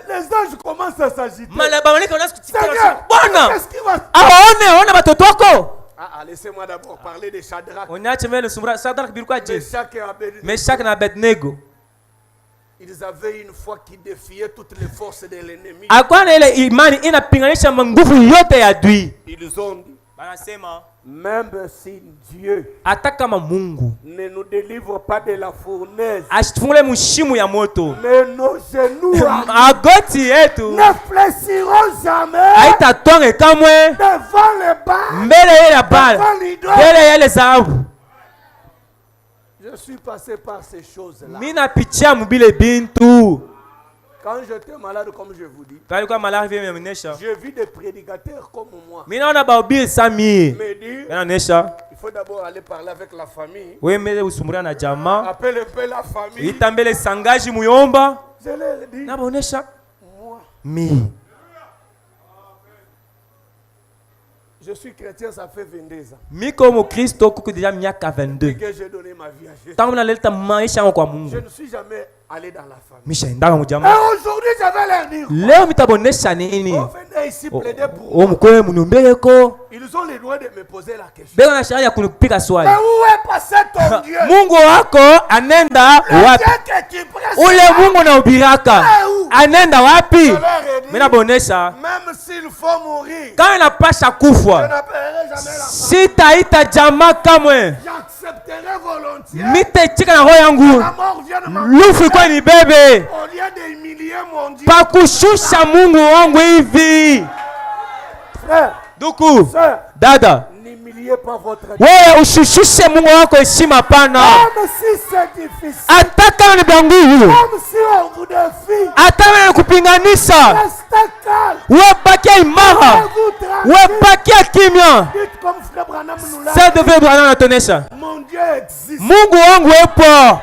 Les anges commencent à s'agiter. Malaba malika unaanza kutikana. Seigneur, Bwana. qu'est-ce qui va se Aone batoto wako. laissez-moi d'abord parler de Shadrach, Onyache mbele sumra Sadrak bilikuwa je. Meshach et Abednego. Meshak na Abednego. Ils avaient une foi qui défiait toutes les forces de l'ennemi. Alikuwa na ile imani inapinganisha nguvu yote ya adui. Ils ont dit, Banasema même si Dieu hata kama Mungu ne nous délivre pas de la fournaise, ashifungule mushimu ya moto, mais nos genoux magoti yetu ne fléchiront jamais haitatonge kamwe devant les bas, mbele ya bala, devant l'idole. mbele ya ile zahabu. Je suis passé par ces choses-là. Mimi napitia mubile bintu. Quand j'étais malade, comme je vous dis, Kalikuwa malari vile mmeonyesha. j'ai vu des prédicateurs comme moi Mimi naona bahubiri sami. me dire, Yanaonyesha il faut d'abord aller parler avec la famille. wewe mbele usumuria na jamaa. Appelle un peu la famille. Ita mbele sangaji muyomba. Je leur dis, Na baonesha moi, mi. je suis chrétien, ça fait 22 ans Miko mukristo kuko deja miaka 22. que j'ai donné ma vie à Jésus. Tangu naleta maisha yangu kwa Je Mungu. ne suis jamais allé dans la famille. Mishaendanga Et mujamaa. aujourd'hui, je vais leur dire, Leo mitabonesha nini? on venait ici plaider pour moi. Mkoe munumbeleko. Ils ont le droit de me poser la question. Bego na sharia kunipika swali. Mais où est passé ton Dieu? Mungu wako anenda Le wapi? Dieu que tu prêches. Ule Mungu na ubiraka anenda wapi? Je leur ai dit, Mimi nabonesha même s'il faut mourir, kama inapasha je kufwa, n'appellerai jamais la mort. sitaita jamaa kamwe. J'accepterai volontiers Mitaitika na roho yangu. la mort vienne m'en Lufu kwa ni bebe. au lieu d'humilier mon Dieu. Pa kushusha Mungu wangu hivi. Frère, Duku, sœur, dada, n'humilie n'humiliez pas votre Dieu. Wewe ushushishe Mungu wako heshima hapana. Même si c'est difficile. Hata kama ni bangumu. Même si on vous défie. Hata kama ni kupinganisha. Restez calme. Wewe bakia imara. Wewe bakia kimya. Dites comme frère Branham nous l'a Ça dit. devait Branham atonesha. Mon Dieu existe. Mungu wangu wepo.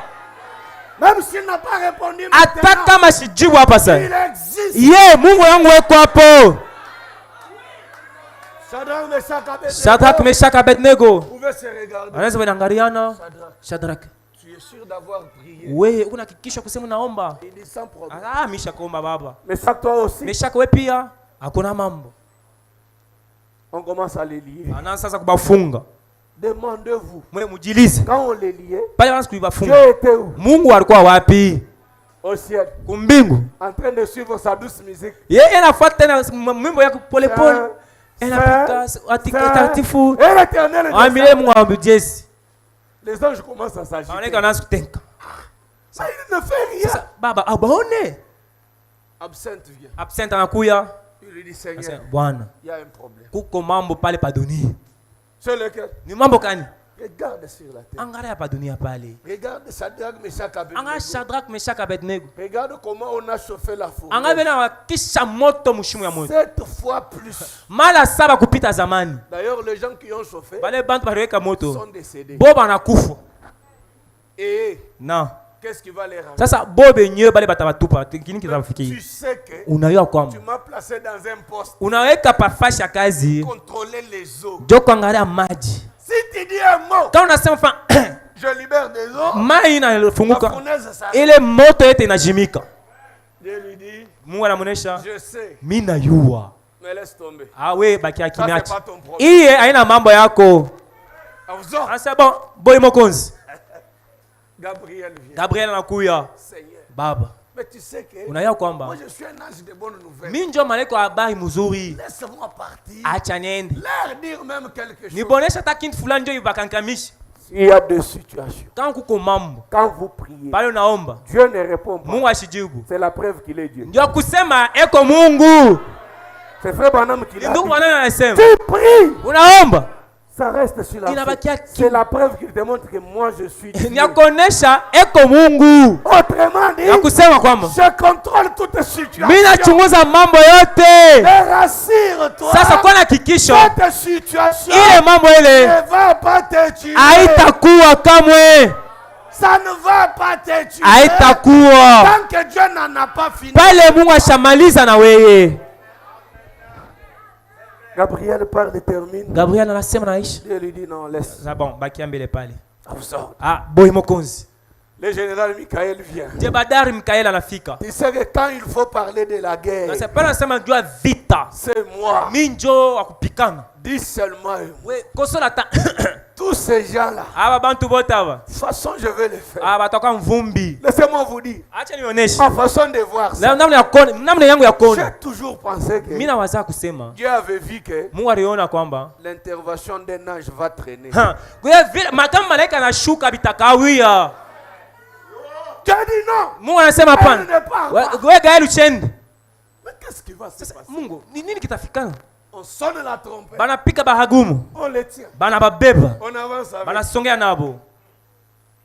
Même s'il n'a pas répondu Hata maintenant, kama sijibu hapa sasa. il existe. Ye Mungu wangu weko hapo. Shadrach, Meshach, Abednego. Vous pouvez se regarder. Anaweza kuangaliana. Shadrach. Tu es sûr d'avoir prié. Wewe una hakikisho kusema naomba. Il dit sans problème. Ah, Meshach kuomba baba. Meshach toi aussi. Meshach wewe pia hakuna mambo. On commence à les lier. Anaanza sasa kubafunga. Demandez-vous. Mwe mujilize. Quand on les liait, Pale wanaanza Dieu kuibafunga. était où? Mungu alikuwa wapi? Au ciel. Kumbingu. En train de suivre sa douce musique. Yeye anafuata tena mwimbo yake pole pole. Anapita atikatifu. Et l'Éternel Amile est Mungu ambujezi. Les anges commencent à s'agiter. Anaeka anaanza kutenka. Ça, il ne fait rien. Sasa baba abaone. Absinthe vient. Absent anakuya. Il lui dit Seigneur, Sasa Bwana, il y a un problème. kuko mambo pale pa dunia. C'est lequel? Ni mambo gani? Regarde sur la terre. Angalia pa dunia pale. Regarde Shadrach, Meshach, Abednego. Angalia Shadrach, Meshach, Abednego. Regarde comment on a chauffé la fournaise. Angalia na kisha moto mushimu ya moto. 7 fois plus. Mala saba kupita zamani. D'ailleurs, les gens qui ont chauffé Bale bantu baliweka moto. sont décédés. Boba anakufa. Et Na. qu'est-ce qui va les ramener? Sasa bobe nyewe bale batabatupa. Kini kitafikia. Tu sais que Unajua kwamba tu m'as placé dans un poste. unaweka pafasha kazi. Contrôler les eaux. Jo kuangalia maji. Si tu dis un mot, Kama unasema fa je libère des eaux. mai La inafunguka. fournaise s'arrête. Ile moto yote inajimika. Dieu lui dit, Mungu anamuonesha je sais, mimi najua. mais laisse tomber. Ah we baki Ça, kimya. c'est pas ton problème. Iye haina mambo yako. Absent. Anasema bon, boy mokonzi. Gabriel vient. Gabriel anakuya. Seigneur. Baba, Mais tu sais que unajua moi kwamba je suis un ange de bonne nouvelle. mimi ndio malaika wa habari mzuri. Laisse-moi partir. Acha niende. Leur dire même quelque chose. Nibonesha hata kitu fulani ndio ibakankamisha. Il y a deux situations. Kama kuko mambo, Quand vous priez, pale unaomba, Dieu ne répond pas. Mungu ashijibu. C'est la preuve qu'il est Dieu. Ndio kusema eko Mungu. C'est frère Branham qui l'a Ndugu dit. wanana anasema, Tu pries, unaomba. ça reste sur la Inabakia foi. C'est la preuve qu'il te montre que moi je suis Dieu. Nyakonesha eko Mungu. Autrement dit, Ya kusema kwamba je contrôle toutes situations. mimi nachunguza mambo yote. Mais rassure-toi, Sasa kwa hakikisho cette situation ile mambo ile ne va pas te tuer. haitakuwa kamwe. Ça ne va pas te tuer. Haitakuwa. Tant que Dieu n'en a pas fini. Pale Mungu ashamaliza na wewe. Gabriel parle et termine. Gabriel anasema naishi. Dieu lui dit non, laisse. Sasa bon, bakia mbele pale. Absorbe. Ah, boy mokonzi. Le général Michael vient. Jebadari Mikael anafika. Tu sais que quand il faut parler de la guerre, Sasa pale anasema jua vita. c'est moi. Mimi njo wa kupikana. Dis seulement un mot. We kosola ta. Tous ces gens-là, Aba bantu bote aba. de toute façon, je vais les faire. Aba toka mvumbi. Laissez-moi vous dire, Acha nionyeshe. ma façon de voir ça. Namna yangu ya kuona. J'ai toujours pensé que Mimi nawaza kusema Dieu avait vu que Mungu aliona kwamba l'intervention d'un ange va traîner. kwa vile kama malaika anashuka bitakawia. Tu as dit non. Mungu anasema Elle hapana. ne part pas. Wewe Gael uchende. Mais qu'est-ce qui va se passer? Mungu, ni nini kitafikana? On sonne la trompette. Banapika bahagumu. On les tient. Banababeba. On avance avec. Banasongea nabo.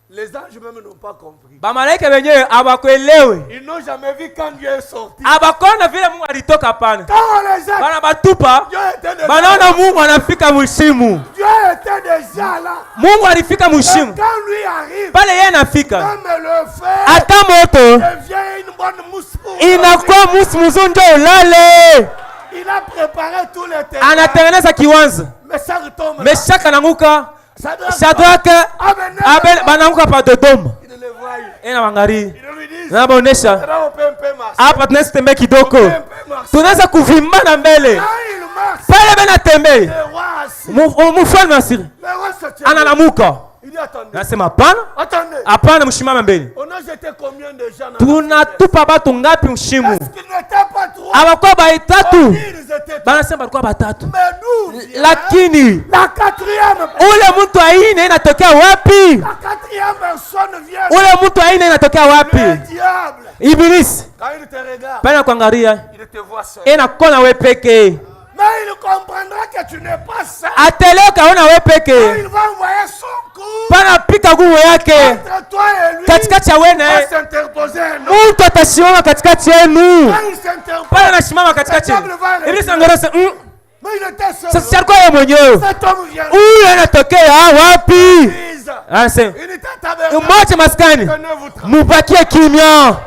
Les anges même n'ont pas compris. Bamalaika wenyewe hawakuelewe. Ils n'ont jamais vu quand Dieu est sorti. Abakona vile Mungu alitoka hapana. Quand on les jette, Banabatupa. Dieu était déjà Banaona là. Mungu anafika mshimu. Dieu était déjà là. Mungu alifika Et mshimu. quand lui arrive, Pale yeye anafika. même le feu Hata moto devient une bonne mousse pour inakuwa musu mzunjo ulale. Il a préparé tous les terrains. Anatengeneza kiwanza. Mais ça retombe. Meshaka nanguka. Ça doit Shadrach Abel bananguka pa Dodoma. Il le voit. Ena wangarii. Il lui dit, Na baonesha. là, on peut un peu marcher. Hapa tunaweza tembea kidogo. On peut un peu marcher. Tunaweza kuvimbana mbele. Quand il marche, Pale bena tembea. le roi assis. Mfalme asiri. Le roi se tient. Analamuka. Il dit, attendez. Nasema hapana. Attendez. Hapana mshimama mbele. On a jeté combien de gens dans la Tunatupa batu ngapi mshimu? Est-ce qu'ils n'étaient pas trois? Abakuwa baitatu. Ils étaient trois. Banasema balikuwa batatu. Mais d'où vient Lakini la quatrième? ule mtu aine inatokea wapi? La quatrième personne vient. Ule mtu aine inatokea Le wapi? diable. Ibilisi. Quand il te regarde, Pale kuangalia il te voit seul. ina kona wewe peke. Mais il comprendra que tu n'es pas seul, ateleka ona we peke il va envoyer son coup pana pika nguvu yake entre toi et lui. katikati ya wewe na Va yeye. s'interposer un homme. Mtu atasimama katikati yenu, Quand il s'interpose, pana anasimama katikati yenu. Ibilisi angerasa mais il était seul. sasa si alikuwa yeye mwenyewe. Cet homme vient. Huyu anatokea wapi? Bise. Anasema Il était tabernacle. mwache maskani, Tenez-vous tranquille. mubakie kimya.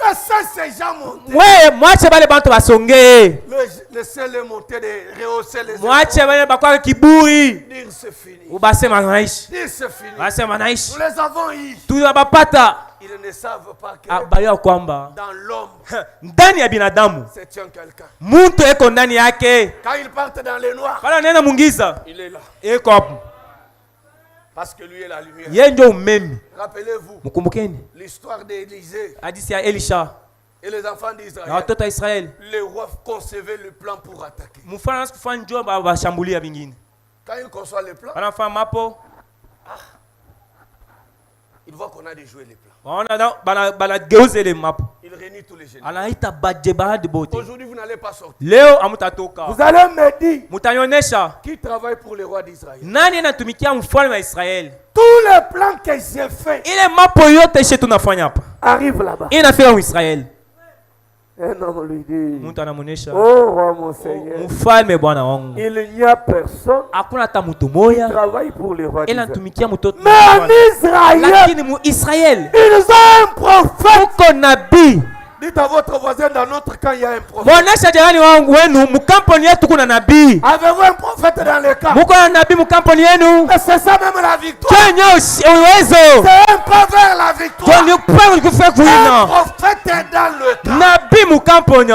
Laissez ces gens monter. Wewe mwache bale bantu basongee, Laissez-les monter, rehausser les mwache épaules. bale bakwa kiburi, Dire c'est fini. ubasema naishi, Dire c'est fini. basema Nous naishi. les avons eu. Tunabapata Ils ne savent pas que abayo kwamba dans l'homme, ndani ya binadamu c'est tient quelqu'un. muntu eko ndani yake. Quand ils partent dans les noirs, Pala nena mungiza il est là. eko hapo, Parce que lui est la lumière. yeye ndio umeme. Rappelez-vous Mkumbukeni l'histoire d'Élisée hadithi ya Elisha et les enfants na d'Israël. watoto wa Israeli. Les rois concevaient le plan pour attaquer. Mfano nasi kufanya njoo bashambulia vingine, Quand ils conçoivent le plan, wanafanya mapo, ils voient qu'on a déjoué les plans. waona banageuza ile mapo, Ils réunissent tous les généraux. anaita bajebahadi bote. Aujourd'hui, vous n'allez pas sortir. Leo amutatoka, Vous allez me dire mutanionyesha qui travaille pour les rois d'Israël. nani anatumikia mfalme wa Israeli. Tous les plans que j'ai faits Ile mapo yote ishe tunafanya hapa arrivent là-bas. inafika Israeli. Un homme lui dit, Mtu anamuonesha, oh roi mon Seigneur, mfalme bwana wangu, il n'y a personne hakuna hata mtu qui moya travaille pour les rois ila d'Israël. anatumikia mtoto. Mais en Israël, Lakini mu Israeli ils ont un prophète. uko nabii. Dites à votre voisin, dans notre camp, il y a un prophète. Mwonesha jirani wangu wenu mkampuni yetu kuna nabii. Avez-vous un prophète dans le camp? Muko na nabii mkampuni yenu? Mais c'est ça même la victoire. Kenye uwezo. C'est un pas vers la victoire. Kwani kwa kufika Un kuina. prophète est dans le camp. Nabii mkampuni.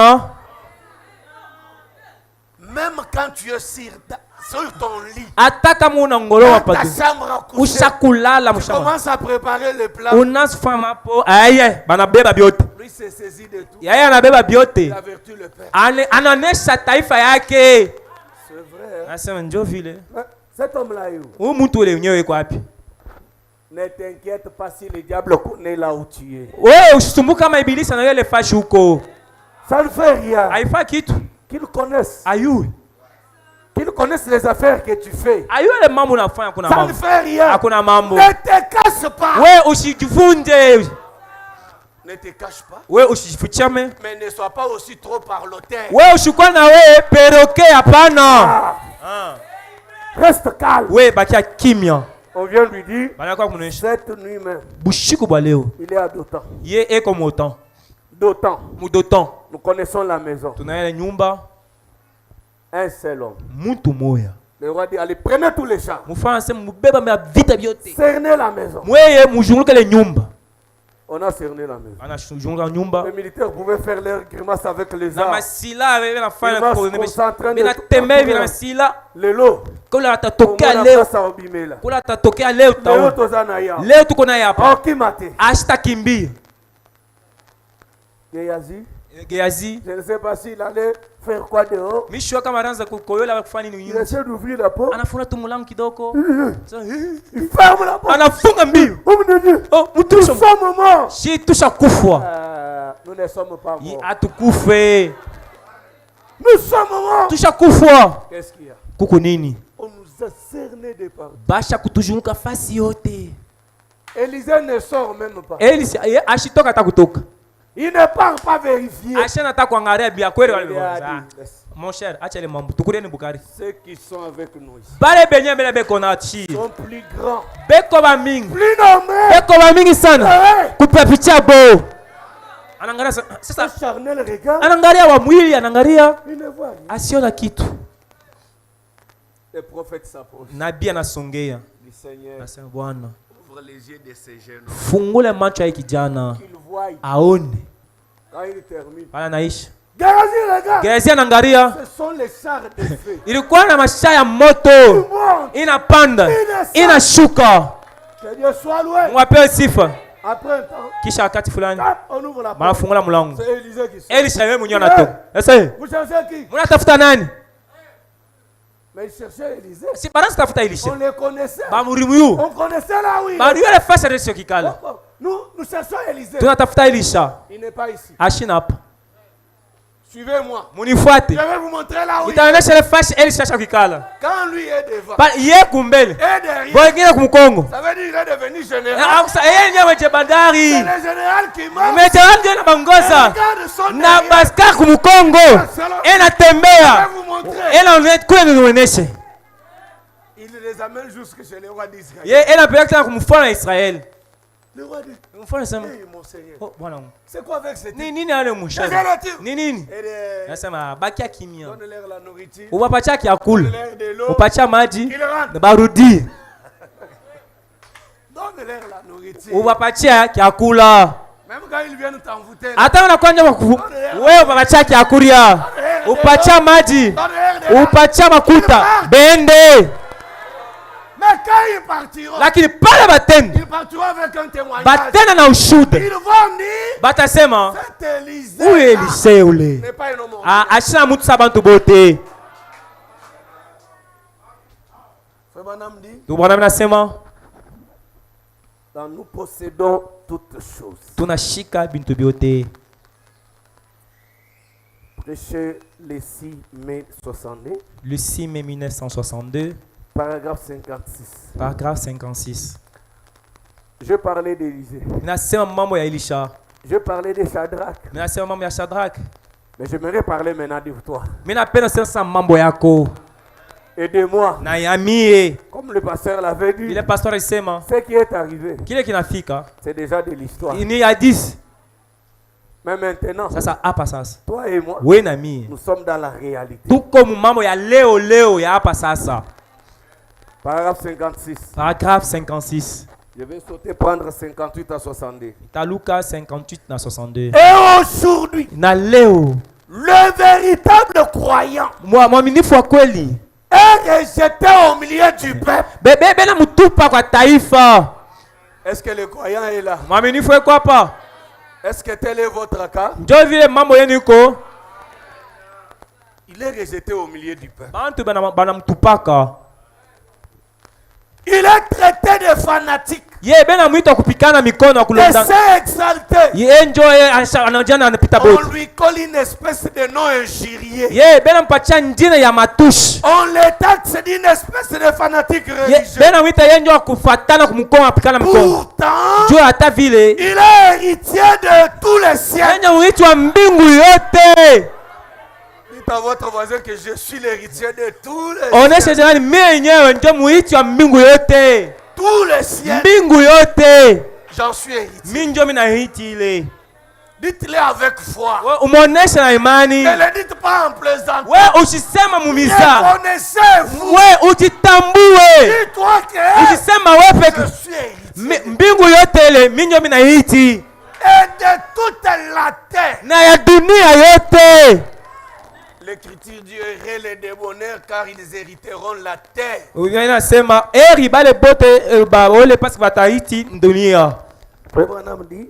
Même quand tu es sur ton lit, Ataka muna ngolo dans ta wapatu. chambre à coucher, Ushakulala tu mshamba. commences à préparer le plat. Unasfama hapo. Aye, banabeba biote. Lui s'est saisi de tout. Yeye anabeba biote. Il a vertu le Père. Anaonesha taifa yake. C'est vrai. Anasema njoo vile. Cet homme-là est où? Huyu mtu ule mwenyewe yuko wapi? Ne t'inquiète pas si le diable connaît là où tu es. Wewe usisumbuke kama ibilisi na yule fashi huko. Ça ne fait rien. Haifa kitu. Qu'ils connaissent. Ayu. Qu'ils connaissent les affaires que tu fais. Ayu ile mambo unafanya kuna Ça ne mambo. fait rien. Hakuna mambo. Ne te cache pas. Wewe usijivunje. Ne te cache pas. Wewe usijifichame. Mais ne sois pas aussi trop parloteur. Wewe ushikwa na wewe peroke hapana. Reste calme. Wewe bakia kimya. On vient lui dire, Bana kwa kunonesha. cette nuit même, Bushiku bwa leo. il est à Dotan. Ye eko motan. Dotan. Mudotan. Nous connaissons la maison. Tunaele nyumba Un seul homme. mtu moya. Le roi dit, allez, prenez tous les champs. Mufana sema mubeba mea vita vyote. Cernez la maison. Mweye mujunguke le nyumba. On a cerné la maison. Ana shunga nyumba. Les militaires pouvaient faire leur grimace avec les Na armes. masila wewe nafanya Grimace kwa concentrée Mina de tout teme partout. vile masila. Le lot. Kula Au atatokea moins, leo. après ça, obimé là. Kula atatokea leo Le lot, taona. tozanaya. Leo tuko naye hapa. Oh, qui m'a dit? Ashitakimbia. Gehazi. Gehazi. Je ne sais pas s'il allait faire quoi dehors. Mishwa kama anaanza kukoyola kufanya nini Il nyinyi. essaie d'ouvrir la porte. Anafungua tu mlango kidogo. Il ferme la porte. Anafunga mbio. Homme de Dieu. Oh, Nous mtusha. sommes morts. Si tusha kufwa. Nous ne sommes pas morts. Atukufe. Nous sommes morts. Tusha kufwa. Qu'est-ce qu'il y a? Kuko nini? On nous a cerné de partout. Basha kutuzunguka fasi yote. Élisée ne sort même pas. Elisi ashitoka hata kutoka. Il ne part pas vérifier. Ashana hata kuangalia bia kweli Il wale. a Ah, dit, laisse. mon cher, acha ile mambo. Tukureni Bukari. Ceux qui sont avec nous ici Bale benye bele beko na chi. sont plus grands, Beko ba mingi. plus nombreux. Beko ba mingi sana. Ouais. Kupa picha bo. Anaangalia Ce sasa. charnel regard, Anaangalia wa mwili, anaangalia il ne voit rien. asiona kitu. Le prophète s'approche. Nabii anasongea. Du Seigneur, Anasema Bwana, ouvre les yeux de ces jeunes fungule macho ya kijana qu'ils voient. aone. Quand il termine, Bana naisha. Gehazi, regarde. Gehazi anaangalia. Ce sont les chars de feu. Ilikuwa na mashaa ya moto. Ils montent. Inapanda. Inashuka. Que Dieu soit loué. Mwapewe sifa. Après un temps, Kisha wakati fulani on ouvre la porte. banafungula mlango. C'est Élisée qui sort. Elisha yeye mwenyewe anatoka. Sasa Vous cherchez qui? mnatafuta nani? Mais il cherchait Élisée. Si bana tafuta Elisha. On les connaissait. Bamurimu. On connaissait là où il Bari yule fasa resio kikala. Nous cherchons Élisée. Tunatafuta Elisha. Il n'est pas ici. Ashina hapa. Suivez-moi. Munifuate. Je vais vous montrer là où il est. Itaonyesha ile fashi Elisha kikala. Quand lui est devant. Ye kumbele. Et derrière. Boingine kumkongo. Ça veut dire qu'il est devenu général. Sasa yeye ndiye jebandari. C'est le général qui marche. Meteran ndio nabangoza. Na baska kumkongo. Enatembea. Kunaonyesha. Il les amène jusque chez le roi d'Israël. Ye enapeleka kumfalme Israeli. Le roi dit, mfalme sema, mon Seigneur. Oh bwana. C'est quoi avec cette Nini ale mshaka? Nini? Nasema bakia kimya. Donne-leur la nourriture. Uwapatia kiakula. Donne-leur Upatia maji. de Barudi. Donne-leur la nourriture. Uwapatia kiakula. Même quand ils viennent t'envoûter. Hata unakwanja wewe upapatia kiakulia. Upatia maji. Upatia makuta. Bende. Mais quand ils partiront, lakini pale batenda, ils partiront avec un témoignage. Batenda na ushuda. Ils vont dire, batasema, cet Élisée, uyu Elisee ule n'est pas un homme. ashina mutu sa bantu bote. Bwana nasema, nous possédons toutes choses. Tunashika bintu byote. Prêché le 6 mai 62. Le 6 mai 1962. Paragraphe 56. Paragraphe 56. Je parlais d'Élisée. Nasema mambo ya Elisha. Je parlais de Shadrach. Nasema mambo ya Shadrach. Mais j'aimerais parler maintenant de toi. Mimi napenda sasa mambo yako. Aidez-moi. Na yamie. Comme le pasteur l'avait dit. Le pasteur alisema. Ce qui est arrivé. Kile kinafika. C'est déjà de l'histoire. Ni hadith. Mais maintenant. Sasa hapa sasa. Toi et moi. Wewe na mimi. Nous sommes dans la réalité. Tuko mambo ya leo ya hapa sasa. Paragraphe 56. Paragraphe 56. Je vais sauter prendre 58 à 62. Taluka 58 na 62. Et aujourd'hui, na leo, le véritable croyant mwaminifu wa kweli est rejeté au milieu du peuple. Bebe na mutupa kwa taifa. Est-ce que le croyant est là? Mwaminifu yuko hapa? Est-ce que tel est votre cas? Ndio vile mambo yenu iko. Il est rejeté au milieu du peuple. Bantu bana mtupaka. Il est traité de fanatique. Bena mwito kupikana mikono kulonda. Et c'est exalté. Anapita On boti. lui colle une espèce de nom injurié. Bena mpatia njina ya matushi. On le taxe d'une espèce de fanatique religieux. Bena mwita yenjo kufatana kumkoa apikana mikono. Pourtant, Dieu ata vile. Il est héritier de tous les siècles. Yenjo mwitwa mbingu yote. Dites à votre voisin que je suis l'héritier de tous les siècles. siècles. Onesha mimi yenyewe ndio mwitwa mbingu yote. Tous les siècles. Mbingu yote. J'en suis héritier. Mimi ndio mina hiti ile. Dites-le avec foi. Umonesha na imani. Ne le dites pas en plaisantant. Wewe usisema mumiza. Reconnaissez-vous. Wewe utitambue. Dis-toi que usisema wewe peke. Je suis héritier. Mbingu yote ile mimi ndio mina hiti. Et de toute la terre. Na ya dunia yote. L'écriture dit heureux les débonnaires car ils hériteront la terre. Unasema eri bale bote ba ole parce que batahiti dunia.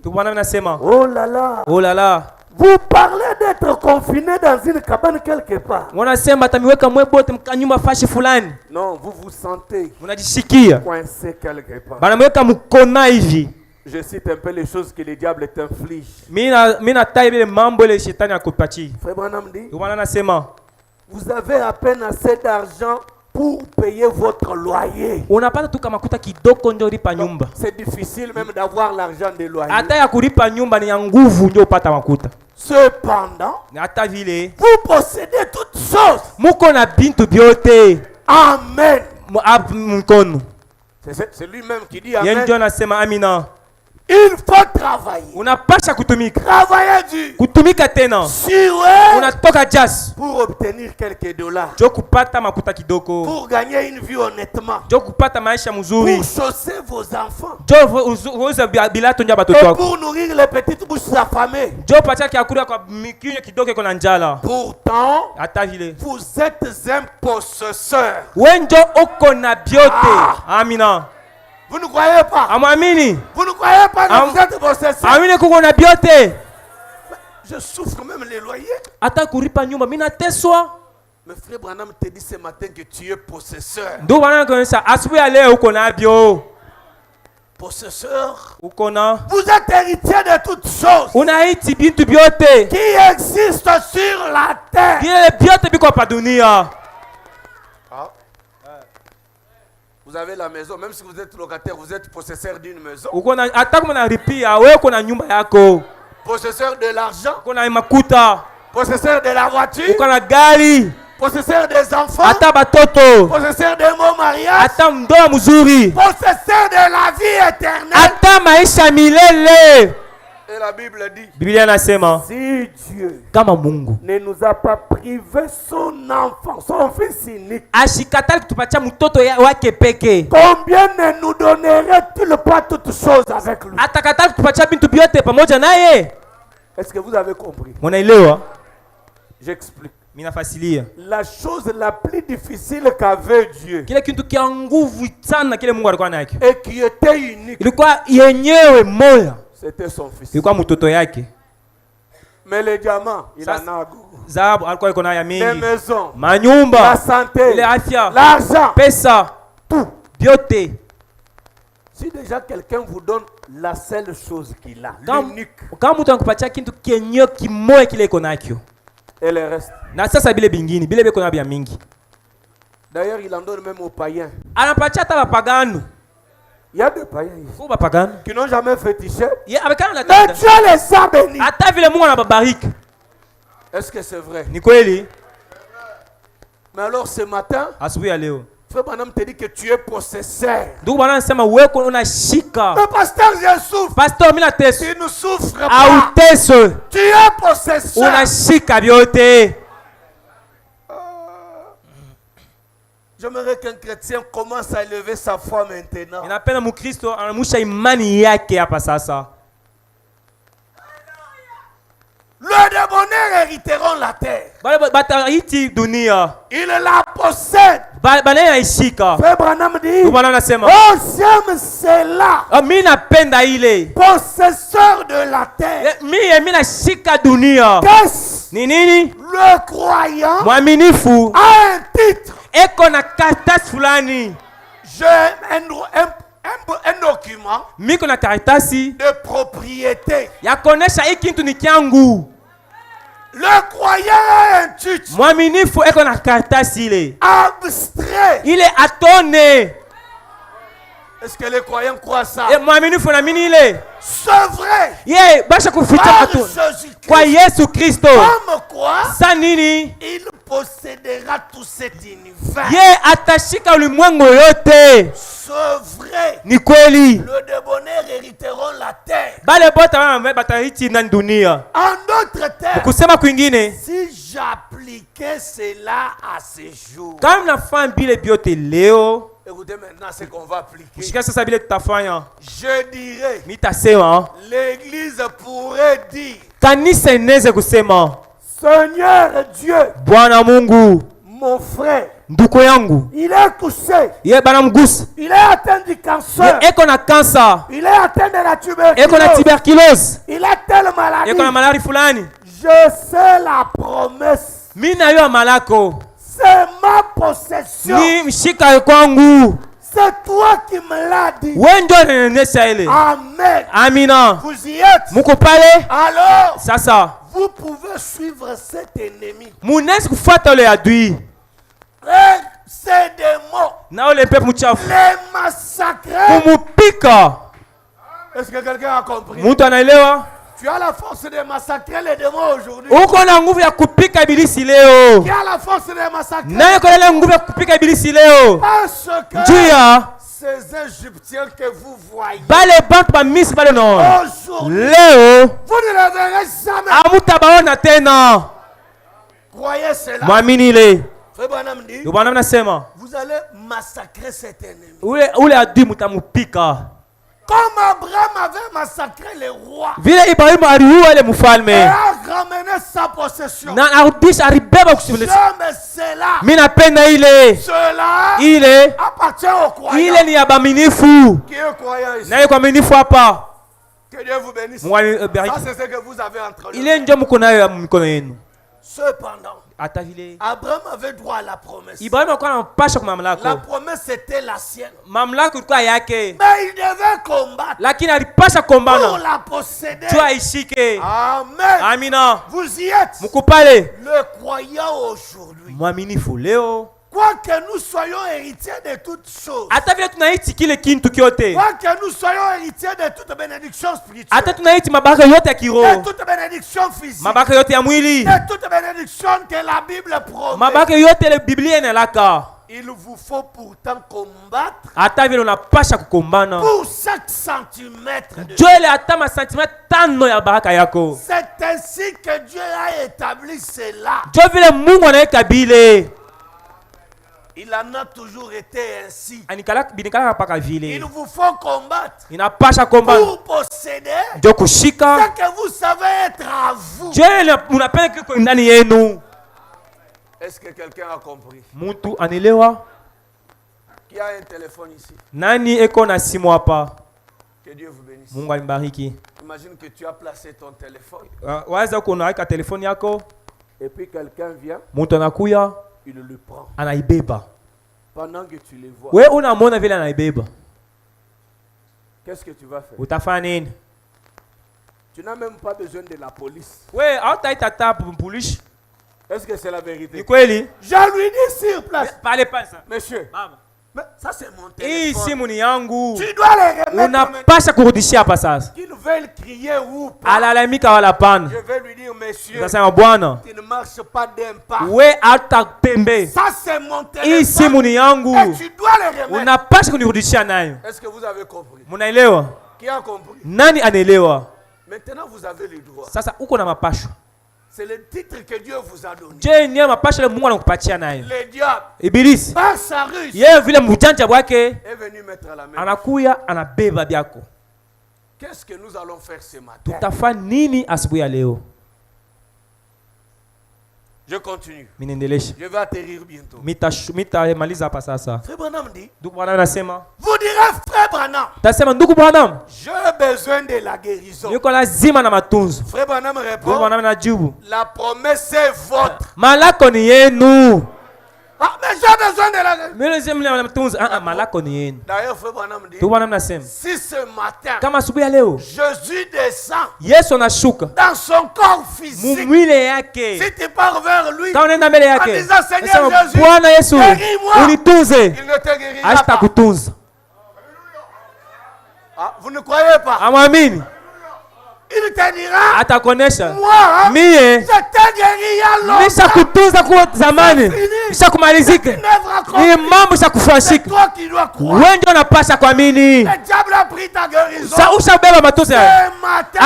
Bwana anasema oh là là. Oh là là. Vous parlez d'être confiné dans une cabane quelque part. Wanasema tamiweka mwe bote mkanyumba fashi fulani. Non, vous vous sentez unajishikia coincé quelque part. Banamweka mkona hivi. Je cite un peu les choses que le diable t'inflige. Mina taille vile mambo ile shetani akupatia. Frère Branham dit, Bwana anasema vous avez à peine assez d'argent pour payer votre loyer. Unapata tu kama kuta kidogo ndio lipa nyumba. C'est difficile même d'avoir l'argent de loyer. Hata ya kulipa nyumba ni ya nguvu ndio upata makuta. Cependant, hata vile vous possédez toutes choses. Muko na bintu byote. Amen. Mkono. C'est lui-même qui dit amen. Yenjo anasema amina. Il faut travailler. Unapasha kutumika. Travailler dur. Kutumika tena. Unatoka jas. Pour obtenir quelques dollars. Jo kupata makuta kidogo. Pour gagner une vie honnêtement. Jo kupata maisha mzuri. Pour chausser vos enfants. Jo uza bilato nja batoto wako. Pour nourrir les petites bouches affamées. Jo patia kiakula kwa mikinyo kidogo iko na njala. Pourtant, hata vile vous êtes un possesseur. Wenjo uko na byote. Amina. Vous ne croyez pas? Amwamini. Vous ne croyez pas que vous êtes possesseur? Amini kuko na byote. Je souffre même les loyers. Hata kuripa nyumba mimi nateswa. Mais frère Branham te dit ce matin que tu es possesseur. Ndio bwana anakuonyesha asubuhi ya leo uko na bio. possesseur. ukona Vous êtes héritier de toutes choses unaiti bintu byote qui existent sur la terre. vile byote biko hapa dunia. Vous avez la maison, même si vous êtes locataire, vous êtes possesseur d'une maison. Ukona hata kama unalipia wewe uko na nyumba yako, Possesseur de l'argent. uko na makuta, Possesseur de la voiture. uko na gari, Possesseur des enfants. hata batoto, Possesseur de mon mariage. hata ndoa mzuri, Possesseur de la vie éternelle. hata maisha milele. Et la Bible dit, Biblia inasema si Dieu kama Mungu ne nous a pas privé son enfant, son fils unique, ashikatali kutupatia mtoto wake peke, combien ne nous donnerait-il pas toutes choses avec lui? atakatali kutupatia bintu byote pamoja naye? Est-ce que vous avez compris? Munaelewa? J'explique. Minafasilia La chose la plus difficile qu'avait Dieu kile kitu kia nguvu sana kile Mungu alikuwa nacho, et qui était unique, ilikuwa yenyewe moya, c'était son fils. ilikuwa mtoto yake. Mais les diamants, il Ça, en a goût. Dhahabu alikuwa iko nayo Les mingi, maisons, manyumba, la santé, ile afya, l'argent, pesa, tout. vyote. Si déjà quelqu'un vous donne la seule chose qu'il a, Kama l'unique, mtu anakupatia kitu kenyewe kimoya kile iko nacho, et le reste. na sasa bile bingine bile biko na bia mingi, D'ailleurs, il en donne même aux païens. anapatia hata bapagano. Il y a des païens ici Kwa bapagano qui n'ont jamais fétiché. ye abekana na Mais tanda, Dieu les a bénis. hata vile Mungu anababariki. Est-ce que c'est vrai? Ni kweli? Mais alors ce matin, Asubuhi ya leo Frère Branham te dit que tu es possesseur. ndugu bwana anasema wewe unashika. Mais pasteur, je souffre. Pastor, mimi nateso Tu ne souffres pas. au teso, Tu es possesseur. unashika vyote. J'aimerais qu'un chrétien commence à élever sa foi maintenant. Ninapenda Mkristo anamusha imani yake hapa sasa. Le débonaire hériteront la terre. Bale batahiti dunia. Il la possède. Bale naishika. Frère Branham dit, Ndugu bwana anasema oh j'aime cela. mimi napenda ile. Possesseur de la terre. Mimi nashika dunia. Qu'est-ce? Ni nini? Le croyant Mwaminifu a un titre. eko na karatasi fulani. J'ai un document Miko na karatasi de propriété. ya kuonesha hii kitu ni kyangu. Le croyant a un titre Mwaminifu eko na karatasi ile. abstrait. Ile atone. Est-ce que les croyants croient ça? Mwaminifu na mini ile. C'est vrai. Ye basha kuficha Par katu Jésus-Christ. kwa Yesu Kristo. Comme quoi, Sa nini? il possédera tout cet univers. Ye atashika ulimwengu yote. C'est vrai. Ni kweli. Le débonaire hériteront la terre. Bale bota wana batahiti na dunia. En d'autres termes, Kusema kwingine, si j'appliquais cela à ces jours. kama nafanya bile byote leo, Écoutez maintenant ce qu'on va appliquer. kushika sasa bile tutafanya. Je dirais, Mitasema, l'église pourrait dire, kanisa inaweza kusema, Seigneur Dieu, Bwana Mungu, mon frère, ndugu yangu, il est touché, ye bana mgusa. il est atteint du cancer, Ye eko na kansa, il est atteint de la eko na tuberculose, tuberculose, il a telle eko na maladie. malari fulani. Je sais la promesse, Mina yo malako, c'est ma possession, ni mshika kwangu. c'est toi qui me l'as dit. Wenjo nenesha ile. Amen. Amina. Vous y êtes. Muko pale? Alors, Sasa, vous pouvez suivre cet ennemi. munaweza kufuata ule adui. Et ces démons, Na ule pepo mchafu. les massacrer. Kumupika. Est-ce que quelqu'un a compris? Mtu anaelewa? Tu as la force de massacrer les démons aujourd'hui. Uko na nguvu ya kupika ibilisi leo. Qui a la force de massacrer? Naye kuna ile nguvu ya kupika ibilisi leo. Parce que Juu ya ces Égyptiens que vous voyez bale bantu ba Misri bale no. aujourd'hui, Leo vous ne les verrez jamais. amutabaona tena. Croyez cela. Mwamini ile. Frère Branham dit, Ndio Bwana anasema, vous allez massacrer cet ennemi. ule adui mutamupika. Comme Abraham avait massacré les rois Vile Ibrahimu aliua ile et mfalme. a ramené sa possession. Na arudisha alibeba kushibulisa. Jamais cela. Mimi napenda ile. Cela Ile appartient aux croyants. ile ni ya baminifu. Qui est croyant ici? Naye kwa minifu hapa. Que Dieu vous bénisse. Mungu Ça bariki. c'est ce que vous avez entre les Ile ndio mko nayo ya mikono yenu. Cependant, Abraham avait droit à la promesse. La promesse était la sienne. Mais il devait combattre pour la posséder. Amen. Amina. Vous y êtes. Le croyant aujourd'hui. Quoi que nous soyons héritiers de toutes choses. Quoi que nous soyons héritiers de toute bénédiction spirituelle. De toute bénédiction physique. De toute bénédiction que la Bible promet. Il vous faut pourtant combattre pour chaque centimètre de vie. C'est ainsi que Dieu a établi cela. Il en a toujours été ainsi. Il vous faut combattre pour posséder ce que vous savez être à vous. Est-ce que quelqu'un a compris? Qui a un téléphone ici? Que Dieu vous bénisse. Imagine que tu as placé ton téléphone. Et puis quelqu'un vient. Il le prend. Pendant que tu le vois. Qu'est-ce que tu vas faire? Tu n'as même pas besoin de la police. Est-ce que c'est la vérité? Je lui dis sur place. Monsieur. Mais ça c'est mon téléphone. Tu dois les remettre. Qu'ils veulent crier ou pas. Je vais lui dire, monsieur, tu ne marches pas d'un pas. Ça c'est mon téléphone. Et tu dois les remettre. Est-ce que vous avez compris? Qui a compris? Maintenant vous avez le droit. C'est le titre que Dieu vous a donné. Le diable, par sa ruse, est venu mettre à la main. Qu'est-ce que nous allons faire ce matin? Je continue. Je vais atterrir bientôt. Frère Branham dit, vous direz, Frère Branham, j'ai besoin de la guérison. Frère Branham répond, la promesse est votre. Ah, mais j'ai besoin de la guérison. D'ailleurs, Frère Branham dit, si ce matin, Jésus descend dans son corps physique, si tu pars vers lui en disant, Seigneur Jésus, guéris-moi, il ne te guérira pas. Ah, vous ne croyez pas? Il te dira, moi, je t'ai guéri il y a longtemps. C'est toi qui dois croire. Le diable a pris ta guérison. Ce matin,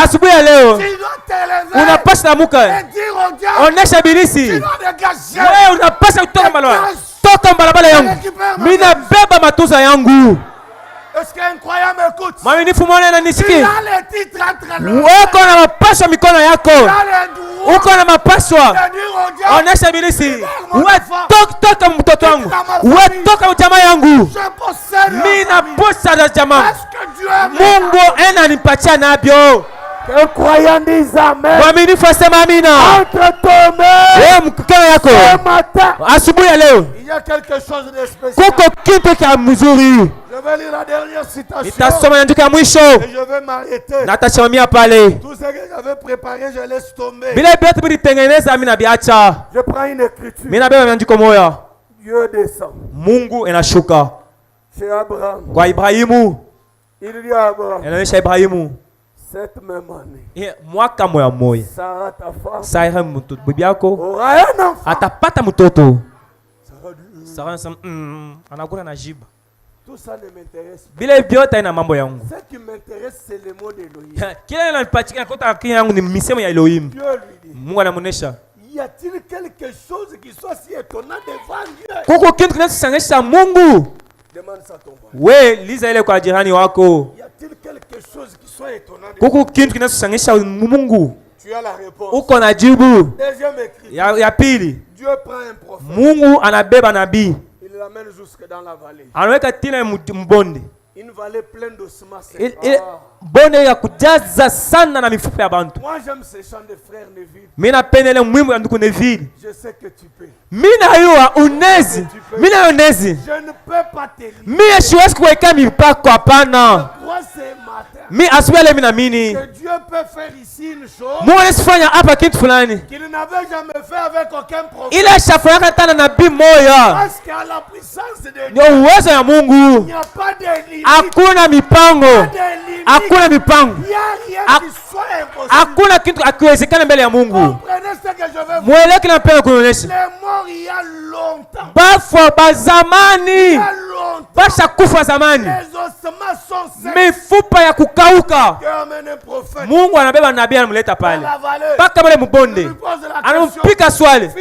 tu dois t'élever et dire au diable, tu dois dégager. Est-ce qu'un croyant m'écoute? Il a les titres entre nous. Il a un croyant dit Amen. Entre tes mains. Ce matin, il y a quelque chose de spécial. Je vais lire la dernière citation. Et je vais m'arrêter. Tout ce que j'avais préparé, je laisse tomber. Je prends une écriture. Dieu descend. Chez Abraham. Il dit à Abraham, cette même année, Sarah ta femme aura un enfant. Tout ça ne m'intéresse pas. Ce qui m'intéresse, c'est le mot d'Élohim. Dieu lui dit, y a-t-il quelque chose qui soit si étonnant devant Dieu? Demande ça à ton voisin. Y a-t-il quelque chose qui soit étonnant devant Dieu? Tu as la réponse. Deuxième écrit. Dieu prend un prophète. Il l'amène jusque dans la vallée. Une vallée pleine d'ossements. Bonne ya kujaza sana na mifupa ya bantu. Moi j'aime ces chants de frère Neville. Mina penele mwimbo ya ndugu Neville. Je sais que tu peux. Mina yua unezi. Mina unezi. Je ne peux pas te lire. Mimi siwezi kuweka mipaka hapana. Mi asubuhi leo mina mini. Que Dieu peut faire ici une chose. Mungu anafanya hapa kitu fulani. Qu'il n'avait jamais fait avec aucun prophète. Ile shafanya tena nabii moja. Parce qu'à la puissance de Dieu. Ndio uwezo ya Mungu. Il n'y a pas de limite. Hakuna mipango. Hakuna mipango. Il n'y a rien qui soit impossible. Hakuna kitu akiwezekana mbele ya Mungu. Comprenez ce que je veux vous. Mweleke na penda kuonyesha. Les morts il y a longtemps. Bafwa bazamani. Il y a longtemps. Basha kufa zamani. Les ossements sont secs. Mifupa ya kukauka. Dieu amène un prophète. Mungu anabeba nabii anamleta pale. Paka male mbonde. Anampika swali.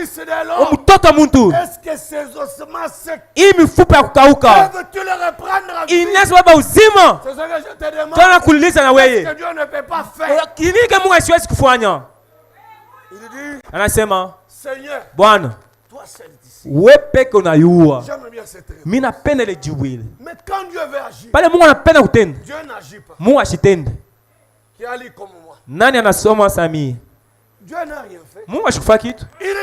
Mtoto muntu. Est-ce que ces ossements secs? Hii mifupa ya kukauka. Peux-tu le reprendre à vie? Inaweza baba uzima. C'est ce que je te demande. Tuna kuuliza na wewe. Que Dieu ne peut pas faire. Kinike Mungu asiwezi kufanya. Il dit, anasema, Seigneur, Bwana, toi seul ici. wewe peke unayua. J'aime bien cette réponse. Mimi napenda ile jibu ile. Mais quand Dieu veut agir, pale Mungu anapenda kutenda. Dieu n'agit pas. Mungu ashitende. Qui a lu comme moi? Nani anasoma Samii? Dieu n'a rien fait. Mungu ashikufanya kitu. Il dit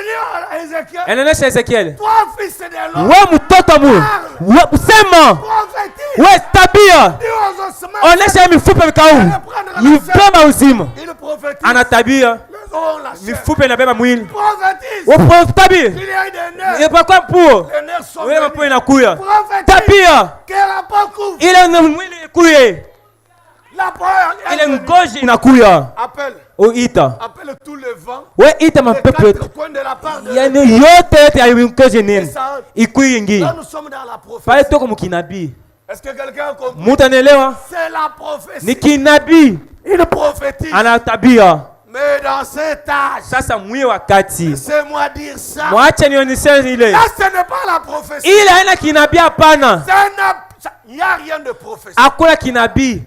à Ézéchiel, anaonyesha Ezekiel, toi fils de l'homme, wewe mtoto wa Mungu, wewe sema, prophétise, wewe tabia, dis aux ossements, onesha mifupa mikau, ibeba uzima. il prophétise, Anatabia, les os la chair, mifupa inabeba mwili. prophétise, Wewe tabia, il y a des nerfs, yepakwa puo, les nerfs sont wewe mapo inakuya. prophétise, Tabia, que la peau couvre, ile mwili ikuye, la peau, ile ngozi inakuya. appelle, Appelle tous les vents, we ita mapepo yote, yani yote yote aimkoje nini ikui ingi. Là nous sommes dans la prophétie. Pale toko mkinabii. Est-ce que quelqu'un a compris? Mtu anaelewa? C'est la prophétie. Ni kinabii. Une prophétie. Ana tabia. Mais dans cet âge, sasa mwi wakati, laissez-moi dire ça. Mwache nionyeshe ile. Là ce n'est pas la prophétie. Ile haina kinabii hapana. Il n'y a rien de prophétie. Hakuna kinabii.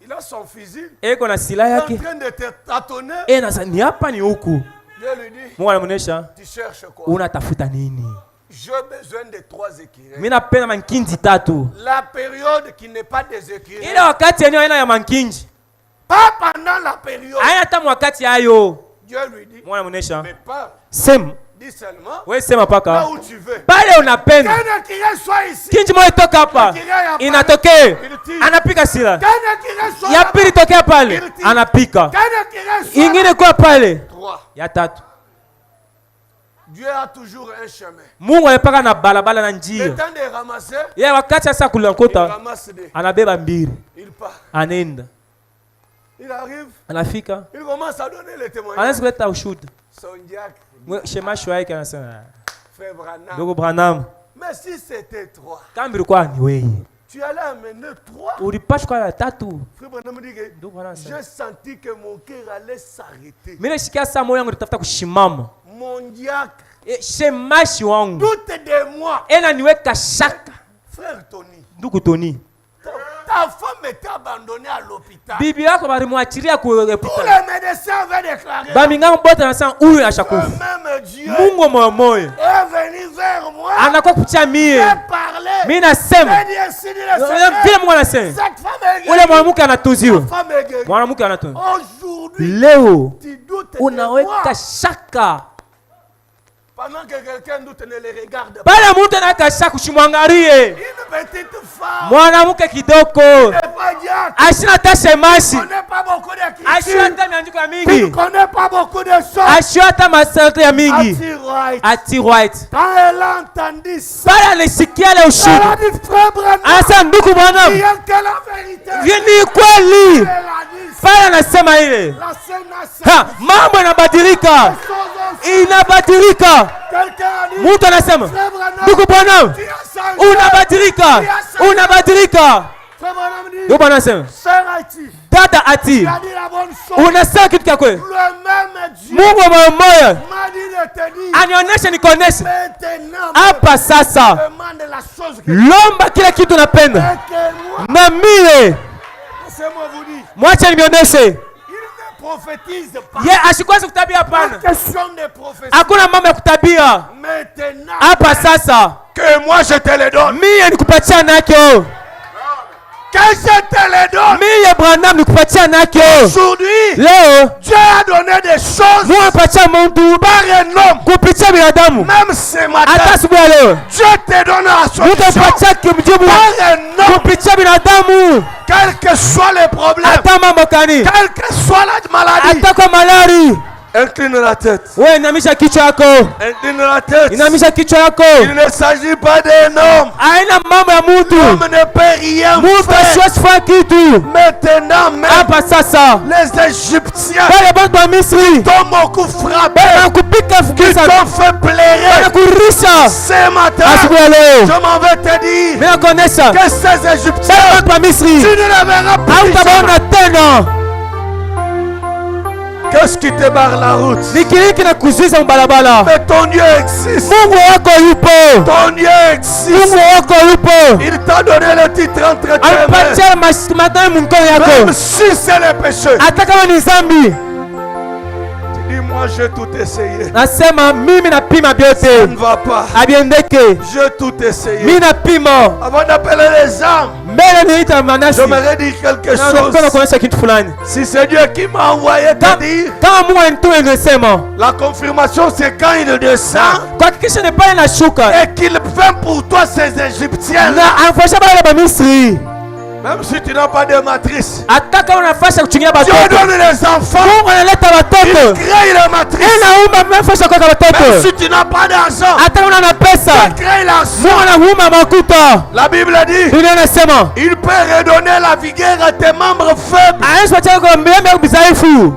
Il a son fusil. Eko na silaha yake. Il est en train de te tâtonner. Ni hapa ni huku. Dieu lui dit, Mungu anamuonesha, tu cherches quoi? Unatafuta nini? J'ai besoin de 3 écureuils. Mimi napenda mankinji 3. La période qui n'est pas des écureuils. Ile wakati yenyewe haina ya mankinji. Pas pendant la période. Haina hata wakati hayo. Dieu lui dit, Mungu anamuonesha, mais pas. Sema. Dis seulement. Wewe sema paka. Là où tu veux. Pale unapenda. Quand un écureuil soit ici. Kinji moja toka hapa. Inatokea. Anapika sila. Quand un écureuil soit ya pili tokea pale. Anapika. Quand un écureuil soit ingine kwa pale. 3. Ya 3. Dieu a toujours un chemin. Mungu anapaka na balabala na njia. Le temps de ramasser. Yeye wakati sasa kulankota anabeba mbili. Il part. Anaenda. Il arrive. Anafika. Il commence à donner les témoignages. Anaanza kuleta ushuhuda. Son diacre. Shemasho yake anasema, Frère Branham. Ndugu Branham. Mais si c'était 3. Kama ilikuwa ni wewe. Tu allais amener 3. Ulipashwa kwa 3. Frère Branham dit que j'ai senti que mon cœur allait s'arrêter. Mimi nasikia saa moyo wangu nitafuta kushimama. Mon diacre. Shemashi wangu. Doute de moi. Ena niweka shaka. Frère Tony. Ndugu Tony. Ta femme était abandonnée à l'hôpital. Bibi yako balimwachilia ku hospitali. Tous les médecins avaient déclaré. Bamingamo bote anasema huyu ashakufa. Même Dieu. Mungu moyo moyo. Est venu vers moi. Anakuwa kucha mie. Mimi nasema. Vile Mungu anasema. Ule mwanamke anatuziwa. Mwanamke anatuziwa. Leo unaweka shaka. Pendant que quelqu'un d'autre ne les regarde pas. Bala mtu anaweka shaka usimwangalie. Une petite femme. Mwanamke kidoko. Ashina tashe mashi. Ashina ta miandiko ya mingi. Il connaît pas beaucoup de choses. Ashina ta masante ya mingi. Ati white. Quand elle a entendu ça. Bala alisikia ile ushuhuda. Elle a dit frère Branham. Anasema ndugu Branham. Rien que la vérité. Ni kweli. Bala anasema ile. Mambo yanabadilika. Inabadilika. Mtu anasema ndugu Branham, unabadilika. Unabadilika. Ndugu Branham anasema dada ati unasema kitu cha kweli. Mungu mmoja anionyeshe nikuoneshe hapa sasa. Lomba kila kitu unapenda na mie mwache nionyeshe. Ye ashikwazi kutabia hapana. Hakuna mambo ya kutabia. Hapa sasa. Que moi je te le donne. Mie nikupatia nako. Que je te les donne. Aujourd'hui, Dieu a donné des choses par un homme. Même ce matin, Dieu te donne la solution par un homme. Quel que soit les problèmes, quelle que soit la maladie, incline la tête. Incline la tête. Il ne s'agit pas d'un homme. L'homme ne peut rien faire. Maintenant, même les Égyptiens t'ont beaucoup frappé, qui t'ont fait pleurer. Ce matin, je m'en vais te dire que ces Égyptiens, tu ne les verras plus jamais. Qu'est-ce qui te barre la route? Mais ton Dieu existe. Ton Dieu existe. Il t'a donné le titre entre tes mains. Même si c'est le péché. Dis-moi, j'ai tout essayé. Ça ne va pas. J'ai tout essayé. Avant d'appeler les âmes, j'aimerais dire quelque chose. Si c'est Dieu qui m'a envoyé te dire, la confirmation c'est quand il descend et qu'il fait pour toi ces Égyptiens. Même si tu n'as pas de matrice, Dieu donne les enfants, il crée les matrices. Même si tu n'as pas d'argent, Dieu crée l'argent. La Bible dit, il peut redonner la vigueur à tes membres faibles.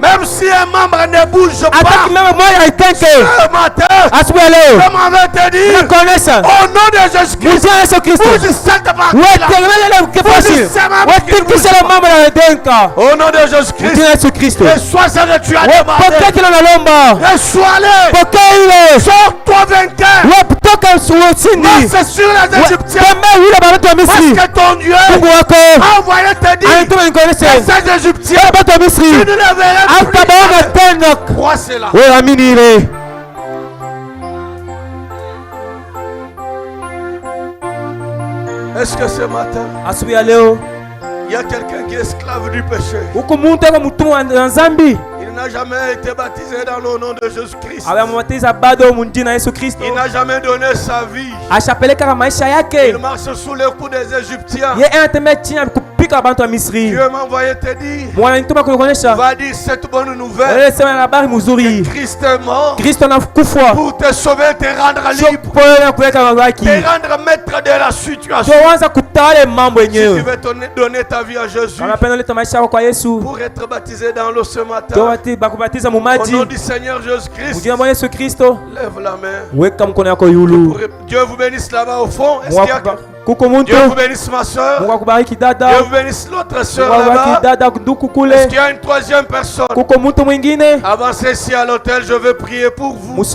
Même si un membre ne bouge pas, ce matin, je m'en vais te dire, au nom de Jésus-Christ, bouge cette partie-là. Au nom de Jésus-Christ, reçois ce que tu as demandé. Reçois-le. Sors-toi vainqueur. Marche sur les Égyptiens. Parce que ton Dieu a envoyé te dire que ces Égyptiens, tu ne les verras plus. Crois cela. Est-ce que ce matin, il y a quelqu'un qui est esclave du péché? Il n'a jamais été baptisé dans le nom de Jésus-Christ. Il n'a jamais donné sa vie. Il marche sous le coup des Égyptiens. Dieu m'a envoyé te dire, va dire cette bonne nouvelle, que Christ est mort pour te sauver, te rendre libre, te rendre maître de la situation. Si tu veux donner ta vie à Jésus pour être baptisé dans l'eau ce matin, au nom du Seigneur Jésus-Christ, lève la main. Dieu vous bénisse là-bas au fond. Est-ce qu'il y a Dieu vous bénisse ma soeur. Dieu vous bénisse l'autre soeur là-bas. Est-ce qu'il y a une troisième personne? Avancez ici à l'hôtel, je vais prier pour vous. Je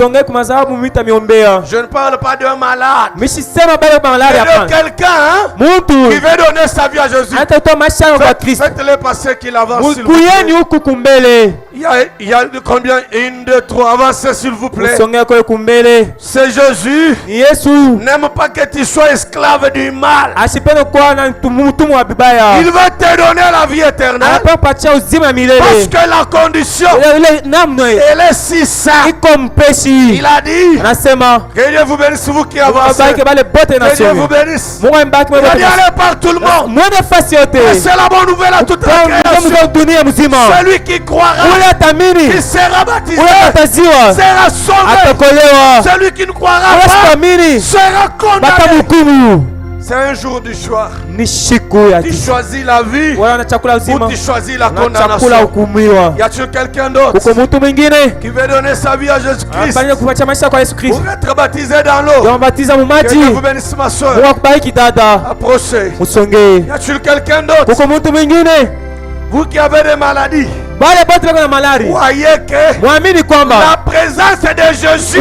ne parle pas d'un malade, mais de quelqu'un qui veut donner sa vie à Jésus. Faites-le passer qu'il avance s'il vous plaît. Il y a combien? 1, 2, 3. Avancez s'il vous plaît. C'est Jésus. N'aime pas que tu sois esclave du mal. Il va te donner la vie éternelle. Parce que la condition, elle est si simple. Il a dit que Dieu vous bénisse, vous qui avancez. Que Dieu vous bénisse. Il a dit allez par tout le monde. C'est la bonne nouvelle à toute la création. Celui qui croira, qui sera baptisé, sera sauvé. Celui qui ne croira pas sera condamné. C'est un jour du choix. Tu choisis la vie ou tu choisis la condamnation. Y a-t-il quelqu'un d'autre qui veut donner sa vie à Jésus-Christ pour être baptisé dans l'eau? Que Dieu vous bénisse ma soeur. Approchez. Y a-t-il quelqu'un d'autre? Vous qui avez des maladies, voyez que la présence de Jésus,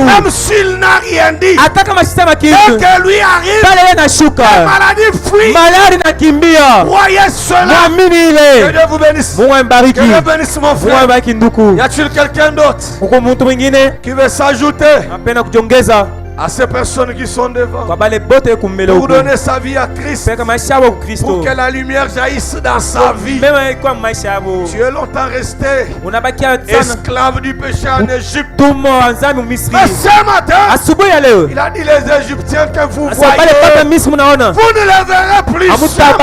même s'il n'a rien dit, dès que lui arrive, la maladie fuit. Voyez cela. Que Dieu vous bénisse. Que Dieu bénisse mon frère. Y a-t-il quelqu'un d'autre qui veut s'ajouter? À ces personnes qui sont devant, pour donner sa vie à Christ, pour que la lumière jaillisse dans sa vie. Tu es longtemps resté esclave du péché en Égypte. Mais ce matin, il a dit les Égyptiens que vous voyez, vous ne les verrez plus jamais,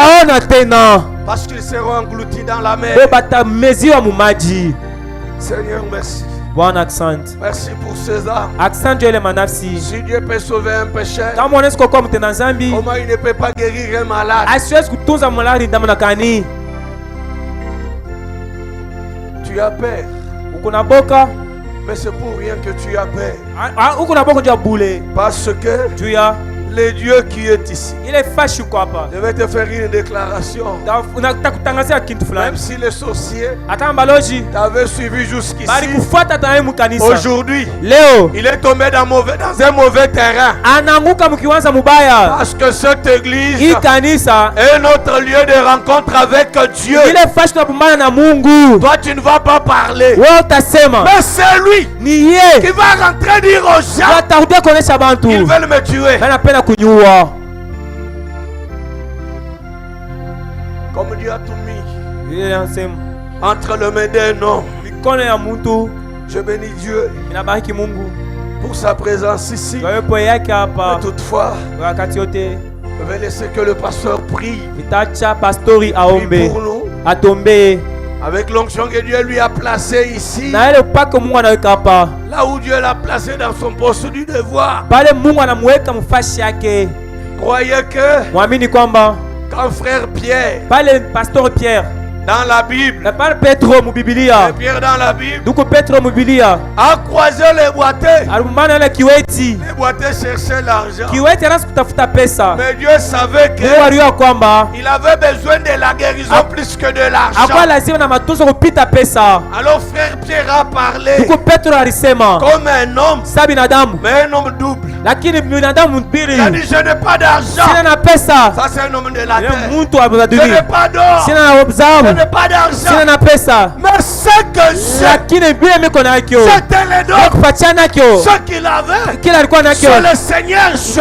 parce qu'ils seront engloutis dans la mer. Seigneur, merci. Merci pour ces âmes. Si Dieu peut sauver un pécheur, comment il ne peut pas guérir un malade? Tu as peur. Mais c'est pour rien que tu as peur. Parce que le Dieu qui est ici, je vais te faire une déclaration. Même si les sorciers t'avaient suivi jusqu'ici, aujourd'hui il est tombé dans un mauvais terrain. Parce que cette église est notre lieu de rencontre avec Dieu. Toi tu ne vas pas parler, mais c'est lui qui va rentrer dire aux gens qu'ils veulent me tuer. Comme Dieu a tout mis entre les mains d'un homme, je bénis Dieu pour sa présence ici. Mais toutefois, je vais laisser que le pasteur prie pour nous, avec l'onction que Dieu lui a placée ici, là où Dieu l'a placé dans son poste du devoir. Croyez que quand frère Pierre, dans la Bible, Pierre dans la Bible a croisé les boiteux. Les boiteux cherchaient l'argent. Mais Dieu savait qu'il avait besoin de la guérison plus que de l'argent. Alors frère Pierre a parlé comme un homme, mais un homme double. Il a dit je n'ai pas d'argent. Ça c'est un homme de la terre. Je n'ai pas d'or. Je n'ai pas d'argent. Mais ce que j'ai, c'était les dons. Ce qu'il avait, c'est le Seigneur Jésus.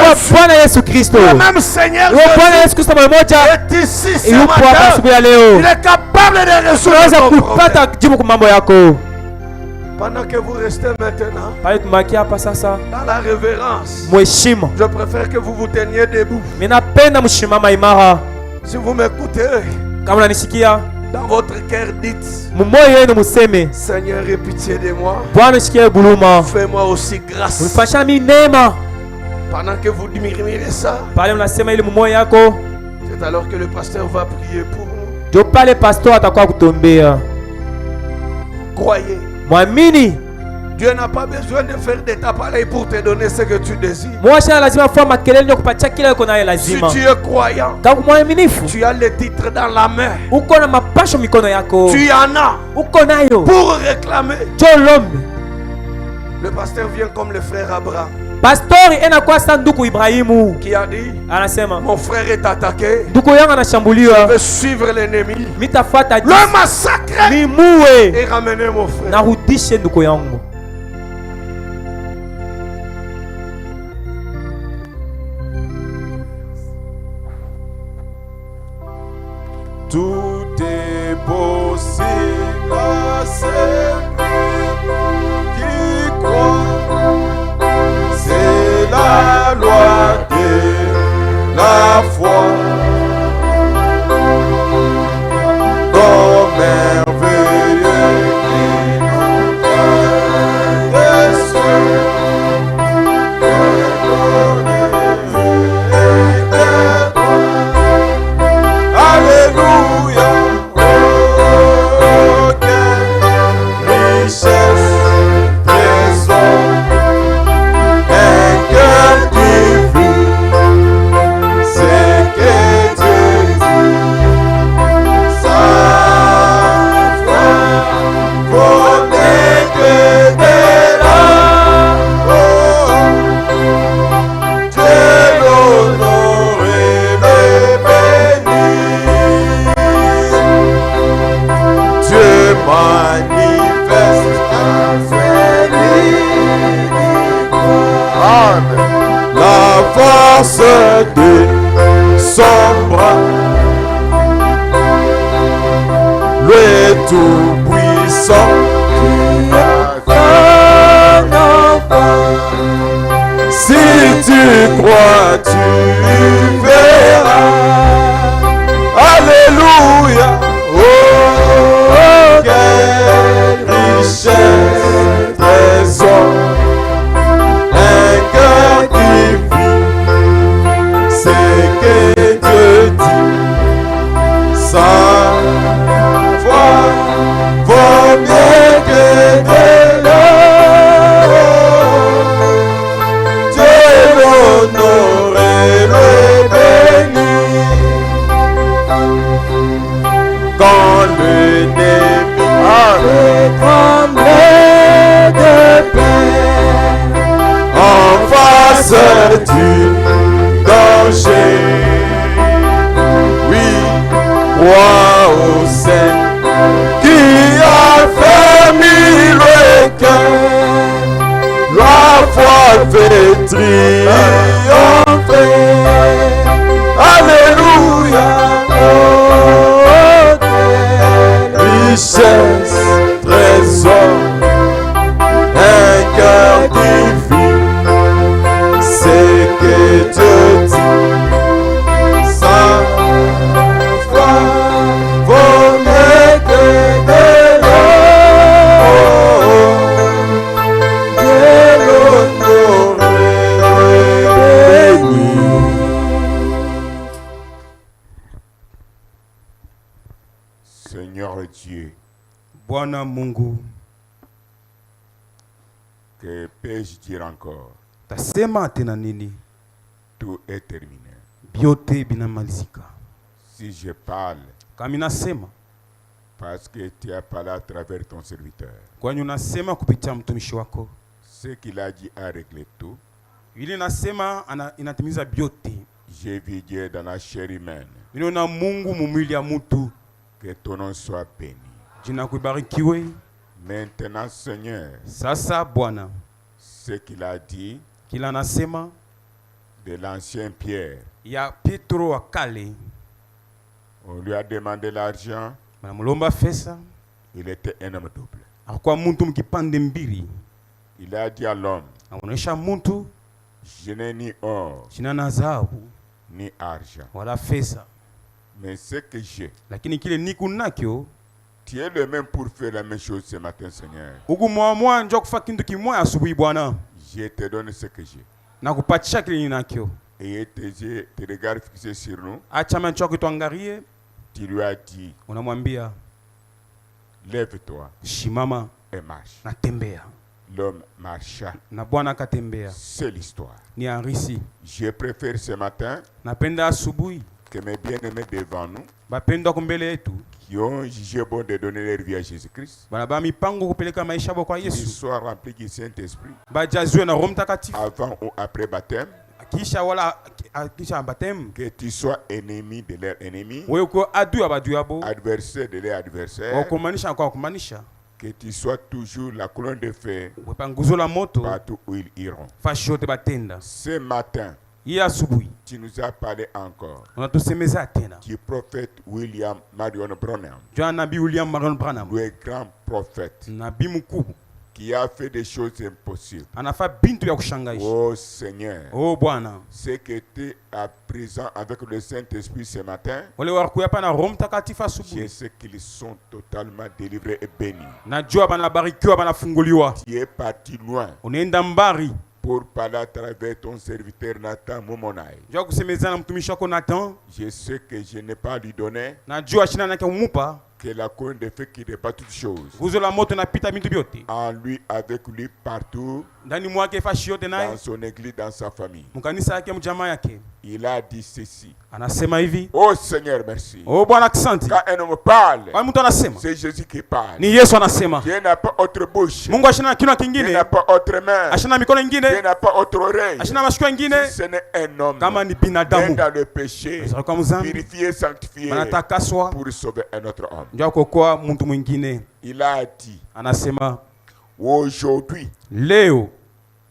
Le même Seigneur Jésus est ici ce matin. Il est capable de résoudre ton problème. Pendant que vous restez maintenant dans la révérence, je préfère que vous vous teniez debout. Si vous m'écoutez, dans votre cœur, dites Seigneur, aie pitié de moi. Fais-moi aussi grâce. Pendant que vous murmurez ça, c'est alors que le pasteur va prier pour nous. Croyez. Dieu n'a pas besoin de faire des tapalais pour te donner ce que tu désires. Si tu es croyant, tu as le titre dans la main. Tu en as pour réclamer. Le pasteur vient comme le frère Abraham, qui a dit mon frère est attaqué, je vais suivre l'ennemi, le massacrer et ramener mon frère. Tout est possible à celui qui croit. C'est la loi de la foi. Comme merveilleux qui nous donne des cieux. Alléluia, oh, quelle richesse, trésor, un cœur divin, c'est que Dieu dit, sa foi, vaut que de là, oh, Dieu l'honore et le bénit. Dieu manifeste sa fidélité. Amen. force de son bras. Le Tout-Puissant qui a fait enfant. Si tu crois, tu verras. Alléluia. Oh, quelle richesse, trésor. Un cœur qui vit, c'est que Dieu dit. Sa foi vaut mieux que de l'or. Dieu l'honore et le bénit. Quand l'ennemi avait tremblé de peur en face du danger, oui, crois au Saint qui a fermé le cœur, la foi fait triompher. Alléluia. Oh, quelle richesse, trésor, un cœur qui vit, c'est que Dieu dit. Sa foi vaut mieux que de l'or. Dieu l'honore et le bénit. Seigneur Dieu, Bwana Mungu, que peux-je dire encore? tasema tena nini? Tout est terminé. Byote binamalizika. Si je parle, Kama nasema parce que tu as parlé à travers ton serviteur, kwani unasema kupitia mtumishi wako, ce qu'il a dit a réglé tout. ili nasema inatimiza byote. J'ai vu Dieu dans la chair humaine. Ninaona Mungu mumwili ya mutu. Que ton nom soit béni. Jina kubarikiwe. Maintenant, Seigneur, sasa Bwana, ce qu'il a dit kila nasema de l'ancien Pierre, ya Petro wa kale, on lui a demandé l'argent, banamulomba fesa, il était un homme double. Akwa muntu mkipande mbili. Il a dit à l'homme, aonesha muntu, je n'ai ni or, sina na dhahabu, ni argent, wala fesa, mais ce que j'ai, lakini kile niku nakyo, tu es le même pour faire la même chose ce matin, Seigneur. ugu mwa njoo kufa kintu kimoya asubuhi Bwana. Je te donne ce que j'ai. Nakupatia kile ninakyo. Et tes regards fixés sur nous. Acha macho yako tuangalie. Tu lui as dit, unamwambia, lève-toi, shimama et marche. Natembea. L'homme marcha. Na Bwana akatembea. C'est l'histoire. Ni harisi. Je préfère ce matin napenda asubuhi que mes bien-aimés devant nous, bapendwa kumbele yetu, qui ont jugé bon de donner leur vie à Jésus-Christ, banaba mipango kupeleka maisha yao kwa qu'ils Yesu, soient remplis du Saint-Esprit bajazwe na Roho Mtakatifu avant ou après baptême, kisha wala kisha baptême, que tu sois ennemi de leurs ennemis, wewe uko adui ya badui yabo, adversaire de leurs adversaires, wakumanisha kwa kumanisha, que tu sois toujours la colonne de feu wepanguzo la moto partout où ils iront. fashote batenda. Ce matin, Hii asubuhi tu nous as parlé encore unatusemeza tena du prophète William Marion Branham, jana nabii William Marion Branham, le grand prophète nabii mkuu qui a fait des choses impossibles. anafa bintu ya kushangaisha. Oh Seigneur, Oh Bwana, c'est que tu es à présent avec le Saint-Esprit ce matin. wale wakuya pana Roho Mtakatifu Je asubuhi, sais qu'ils sont totalement délivrés et bénis. najua banabarikiwa banafunguliwa. Tu es parti loin Unaenda mbari pour parler à travers ton serviteur Nathan Momonai. jua kusemezana mtumishi wako Nathan. Je sais que je n'ai pas lui donné Najua shina nake umupa que la colonne de feu qui n'est pas toutes choses. nguzo la moto napita bintu byote En lui, avec lui, partout, ndani mwake, fashi yote dans naye son église, dans sa famille. mkanisa yake mjamaa yake. Il a dit ceci. Anasema hivi, Oh Seigneur, merci. oh Bwana asante. Quand un homme parle, Kwa mtu anasema c'est Jésus qui parle. ni Yesu anasema. Dieu n'a pas autre bouche. Mungu ashina kinywa Dieu kingine, n'a pas autre main. ashina mikono Dieu ingine, n'a pas autre oreille. ashina mashiko ingine. Si ce n'est un homme, Kama ni même binadamu dans le péché, kwa mzambi purifié, sanctifié, anatakaswa pour sauver un autre homme. ndio kuokoa mtu mwingine. Il a dit, Anasema aujourd'hui, leo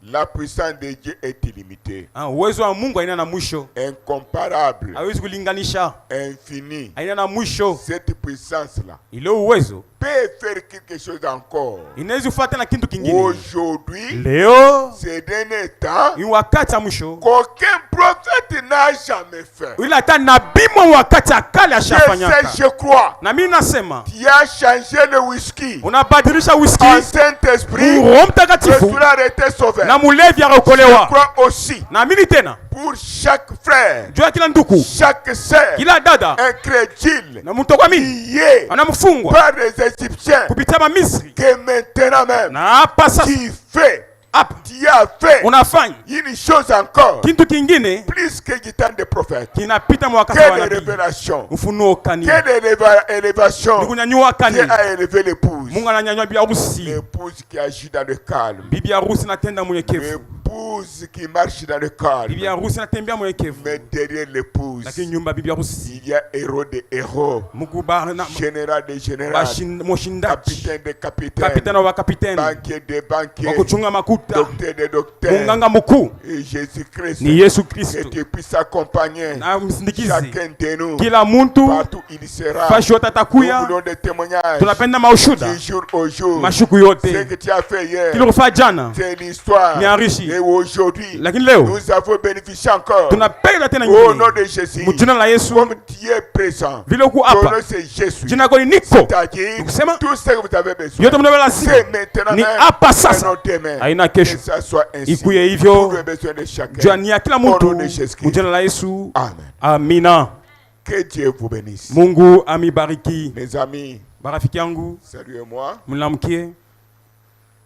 La puissance de Dieu est illimitée. Uwezo wa Mungu haina na mwisho. Incomparable. Hawezi kulinganisha. Infini. Haina na mwisho. Cette puissance-là ile uwezo peut faire quelque chose encore. Inaweza kufuata na kitu kingine. Aujourd'hui, leo, ces derniers temps, ni wakati wa mwisho, qu'aucun prophète n'a jamais fait. Ila hata nabii mwa wakati akale ashafanyaka. Je crois. Na mimi nasema, tu as changé le whisky. Unabadilisha whisky. En Saint-Esprit. Roho Mtakatifu. Le soulard était sauvé. Na mulevi arokolewa. Je crois aussi. Na mimi tena. Pour chaque frère. Jua kila ndugu. Chaque sœur. Kila dada. Incrédule. Na mtu kwa mimi. Lié. Anamfungwa. Par les Égyptiens. Kupitia Misri. Que maintenant même. Na hapa sasa. Tu fais. Tu as fait une chose encore kintu kingine plus que du temps des prophètes. Kinapita mwaka wa nabii. Quelle révélation. Ufunuo kani. Quelle élévation. Dieu a élevé l'épouse. Mungu ananyanyua bibi harusi. L'épouse qui agit dans le calme. Bibi harusi natenda mwenyekevu. L'épouse qui marche dans le calme. Bibi harusi anatembea mwenyekevu. Mais derrière l'épouse, lakini nyumba bibi harusi, il y a héros de héros. Général de général. Capitaine de capitaine. Kapitani wa kapitani. Banquier de banquier. Wakuchunga makuta. Docteur de docteur. Munganga mkuu. Et Jésus-Christ. Ni Yesu Kristo. Et tu puisses accompagner chacun de nous. Kila muntu. Partout il sera. Fashi yote atakuya. Nous voulons des témoignages. Tunapenda maushuda. Du jour au jour. Mashuku yote. Ce que tu as fait hier. Kile ulifanya jana. C'est l'histoire. Ni arishi. Et aujourd'hui. Lakini leo. Nous avons bénéficié encore. Tunapenda tena nyingine. Au nom de Jésus. Mjina la Yesu. Comme tu es présent. Vile uko hapa. Ton nom c'est Jésus. Jina lako ni niko. C'est-à-dire tout ce que vous avez besoin. Yote mnabeba lazima. C'est maintenant ni hapa sasa. Haina kesho. Que ça soit ainsi. Ikuye hivyo. Pour le besoin de chacun. Jua ni ya kila mtu. Mjina la Yesu. Amen. Amina. Que Dieu vous bénisse. Mungu amibariki. Mes amis. Barafiki yangu. Saluez-moi. Mlamkie.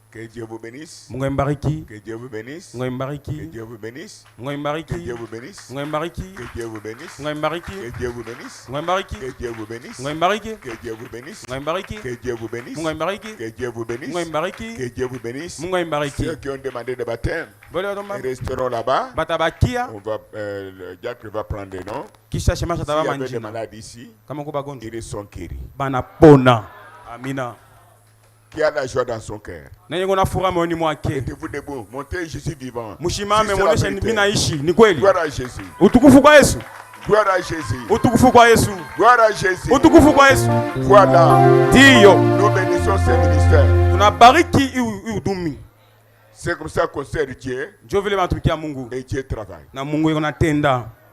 Que Dieu vous bénisse. Mungu ambariki. Que Dieu vous bénisse. Mungu ambariki. Que Dieu vous bénisse. Mungu ambariki. Que Dieu vous bénisse. Mungu ambariki. Que Dieu vous bénisse. Mungu ambariki. Que Dieu vous bénisse. Mungu ambariki. Que Dieu vous bénisse. Mungu ambariki. Que Dieu vous bénisse. Mungu ambariki. Que Dieu vous bénisse. Mungu ambariki. Que Dieu vous bénisse. Mungu ambariki. Que Dieu vous bénisse. Mungu ambariki. Ceux qui ont demandé de baptême resteront là-bas. Batabakia. On va le diacre va prendre des noms. Kisha shema s'il y avait des malades ici, ils sont guéris. Banapona. Amina. Qui a la joie dans son cœur. Mettez-vous debout. Montez Jésus vivant. Gloire à Jésus. Gloire à Jésus. Gloire à Jésus. Voilà. Nous bénissons ce ministère. C'est comme ça qu'on sert Dieu. Et Dieu travaille.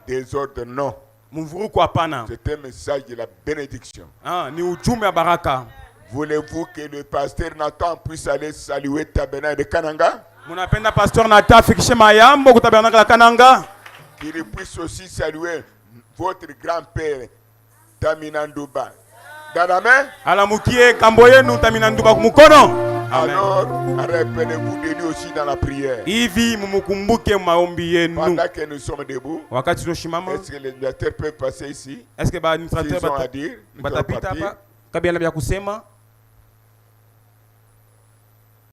Des ordres non. C'est un message de la bénédiction. Voulez-vous que le pasteur Nathan puisse aller saluer Tabernacle de Kananga? Munapenda pasteur Nathan fikishe mayambo ku Tabernacle la Kananga. Qu'il puisse aussi saluer votre grand-père Taminanduba. Dans la main? Alamukie kambo yenu Taminanduba kumukono. Alors, rappelez-vous de lui aussi dans la prière. Hivi mumukumbuke maombi yenu. Pendant que nous sommes debout, wakati tunasimama, est-ce que les administrateurs peuvent passer ici? Est-ce que ba administrateur à dire? batapita hapa kabla ya kusema?